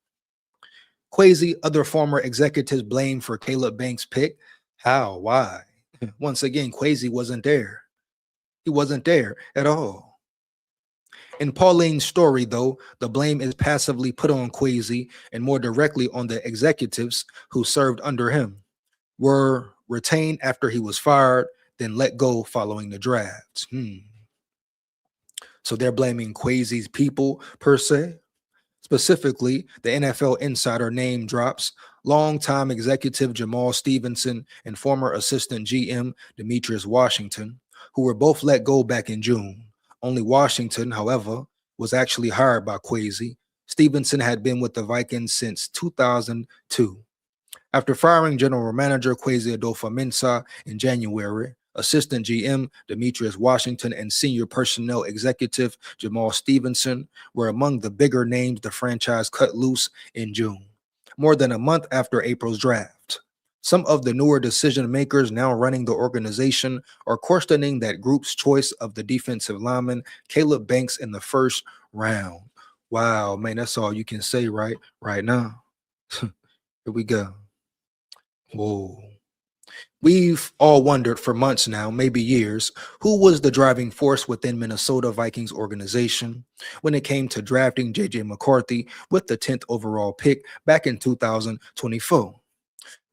Kwesi, other former executives blamed for Caleb Banks' pick. How? Why? Once again, Kwesi wasn't there. He wasn't there at all. In Pauline's story, though, the blame is passively put on Kwesi and more directly on the executives who served under him, were retained after he was fired, then let go following the draft. So they're blaming Kwesi's people per se. Specifically, the NFL insider name drops longtime executive Jamal Stevenson and former assistant GM Demetrius Washington, who were both let go back in June. Only Washington, however, was actually hired by Kwesi. Stevenson had been with the Vikings since 2002. After firing general manager Kwesi Adolfo-Mensah in January, assistant GM Demetrius Washington and senior personnel executive Jamal Stevenson were among the bigger names the franchise cut loose in June, more than a month after April's draft. Some of the newer decision makers now running the organization are questioning that group's choice of the defensive lineman Caleb Banks in the first round. Wow, man, that's all you can say right now. Here we go. Whoa. We've all wondered for months now, maybe years, who was the driving force within Minnesota Vikings organization when it came to drafting JJ McCarthy with the 10th overall pick back in 2024.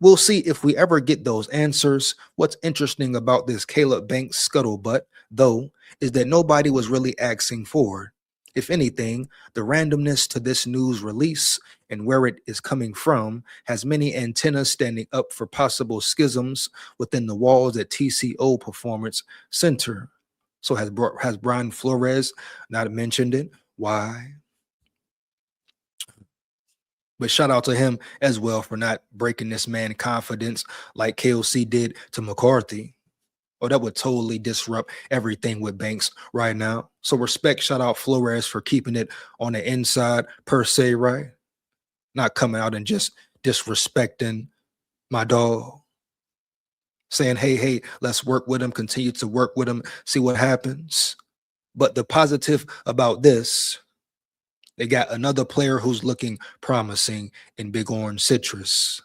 We'll see if we ever get those answers. What's interesting about this Caleb Banks scuttlebutt, though, is that nobody was really asking for it. If anything, the randomness to this news release and where it is coming from has many antennas standing up for possible schisms within the walls at TCO Performance Center. So has Brian Flores not mentioned it? Why? But shout out to him as well for not breaking this man's confidence like KOC did to McCarthy. Oh, that would totally disrupt everything with Banks right now. So respect, shout out Flores for keeping it on the inside per se, right? Not coming out and just disrespecting my dog. Saying, hey, let's work with him, continue to work with him, see what happens. But the positive about this, they got another player who's looking promising in Big Orange Citrus,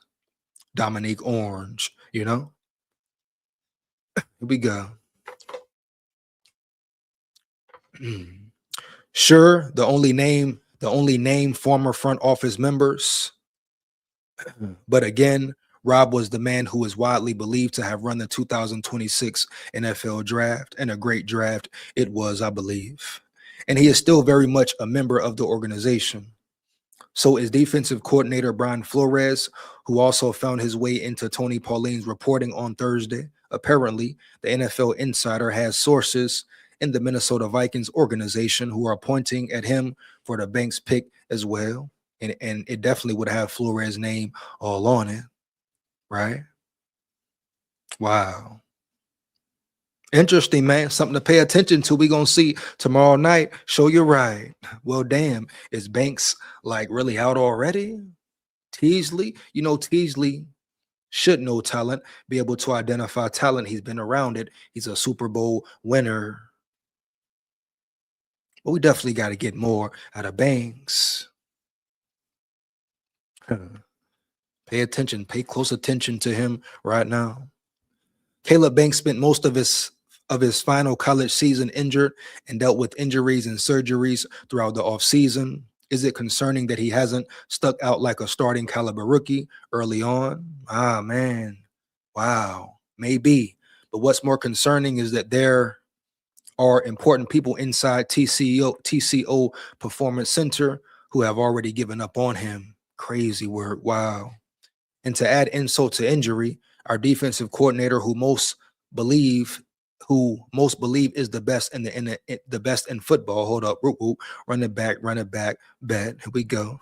Dominique Orange, you know? Here we go. Sure, the only name former front office members. But again, Rob was the man who is widely believed to have run the 2026 NFL draft, and a great draft it was, I believe. And he is still very much a member of the organization. So is defensive coordinator Brian Flores, who also found his way into Tony Pauline's reporting on Thursday. Apparently, the NFL insider has sources in the Minnesota Vikings organization who are pointing at him for the Banks pick as well. And it definitely would have Flores' name all on it, right? Wow. Interesting, man. Something to pay attention to. We're going to see tomorrow night. Show you right. Well, damn. Is Banks like really out already? Teasley? You know, Teasley should know talent, be able to identify talent. He's been around it. He's a Super Bowl winner. But we definitely got to get more out of Banks. Pay attention. Pay close attention to him right now. Caleb Banks spent most of his final college season injured and dealt with injuries and surgeries throughout the offseason. Is it concerning that he hasn't stuck out like a starting caliber rookie early on? Ah, man. Wow. Maybe. But what's more concerning is that there are important people inside TCO Performance Center who have already given up on him. Crazy word. Wow. And to add insult to injury, our defensive coordinator, who most believe who most believe is the best in the best in football. Hold up, whoop, whoop, run it back, bet. Here we go.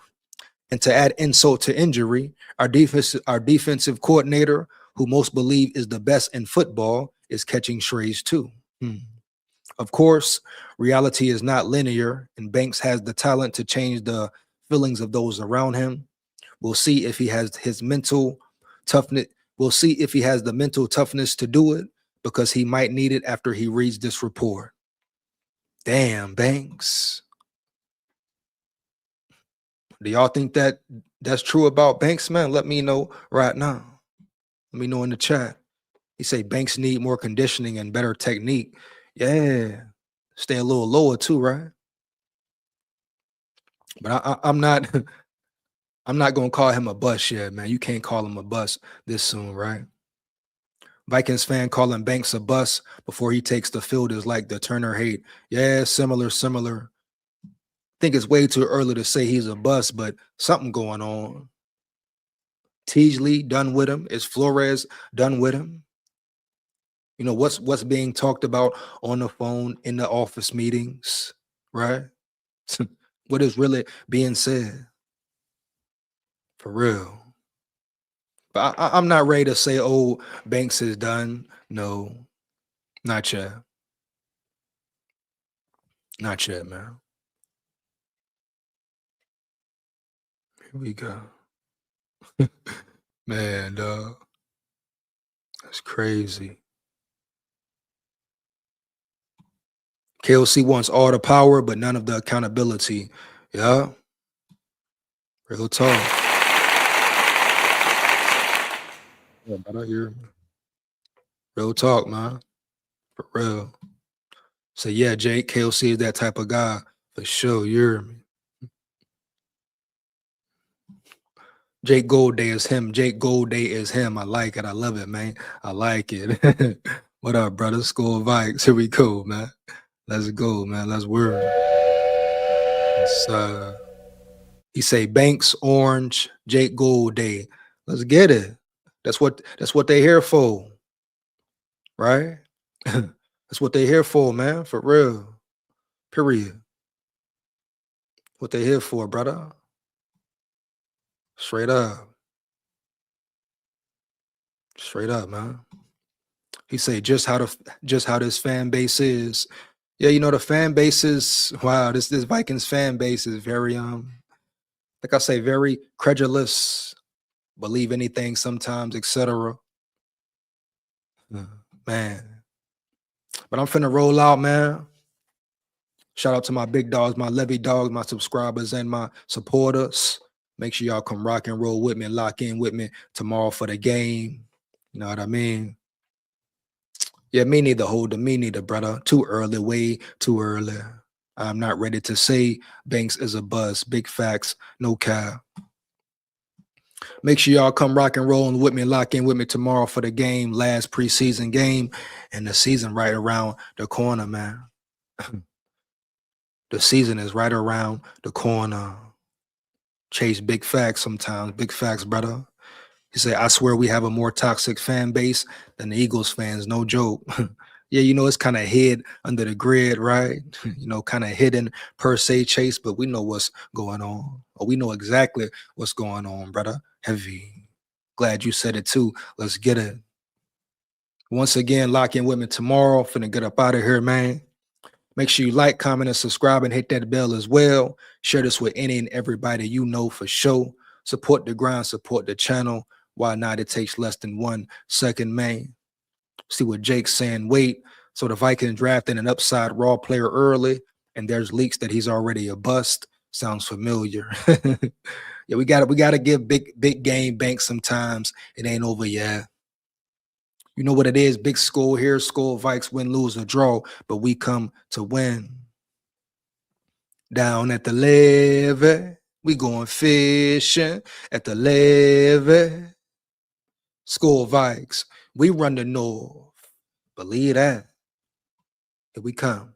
And to add insult to injury, our defensive coordinator, who most believe is the best in football, is catching strays too. Of course, reality is not linear, and Banks has the talent to change the feelings of those around him. We'll see if he has his mental toughness. We'll see if he has the mental toughness to do it, because he might need it after he reads this report. Damn, Banks. Do y'all think that that's true about Banks, man? Let me know right now. Let me know in the chat. He say Banks need more conditioning and better technique. Yeah, stay a little lower too, right? But I'm not. I'm not gonna call him a bust yet, man. You can't call him a bust this soon, right? Vikings fan calling Banks a bust before he takes the field is like the Turner hate. Yeah, similar. I think it's way too early to say he's a bust, but something going on. Teasley done with him. Is Flores done with him? You know, what's being talked about on the phone in the office meetings, right? What is really being said? For real. But I'm not ready to say, oh, Banks is done. No, not yet. Not yet, man. Here we go. Man, dog. That's crazy. KOC wants all the power, but none of the accountability. Yeah. Real talk. Yeah, but I hear real talk, man. For real. So yeah, Jake, KOC is that type of guy. For sure. You hear me? Jake Goldday is him. Jake Goldday is him. I like it. I love it, man. I like it. What up, brother? SKOL VIKES. Here we go, man. Let's go, man. Let's work. He say Banks, Orange, Jake Goldday. Let's get it. That's what they're here for, right? That's what they're here for, man. For real. Period. What they here for, brother? Straight up. Straight up, man. He say just how this fan base is. Yeah, you know, the fan base is, wow, this Vikings fan base is very like I say, very credulous, believe anything sometimes, etc. Man. But I'm finna roll out, man. Shout out to my big dogs, my levy dogs, my subscribers, and my supporters. Make sure y'all come rock and roll with me and lock in with me tomorrow for the game. You know what I mean? Yeah, me neither, brother. Too early, way too early. I'm not ready to say Banks is a bust. Big facts, no cap. Make sure y'all come rock and roll with me and lock in with me tomorrow for the game, last preseason game, and the season right around the corner, man. The season is right around the corner. Chase big facts sometimes. Big facts, brother. He said, I swear we have a more toxic fan base than the Eagles fans. No joke. Yeah, you know, it's kind of hid under the grid, right? You know, kind of hidden per se, Chase, but we know what's going on. Or we know exactly what's going on, brother. Heavy. Glad you said it too. Let's get it. Once again, lock in with me tomorrow. Finna get up out of here, man. Make sure you like, comment, and subscribe, and hit that bell as well. Share this with any and everybody you know for sure. Support the grind, support the channel. Why not? It takes less than 1 second, man. See what Jake's saying. Wait, so the Vikings drafted an upside raw player early, and there's leaks that he's already a bust. Sounds familiar. Yeah, we gotta give big game Banks sometimes. It ain't over yet. You know what it is, big SKOL here, SKOL Vikes, win, lose, or draw, but we come to win. Down at the levee, we going fishing at the levee. SKOL Vikes, we run the north. Believe that. Here we come.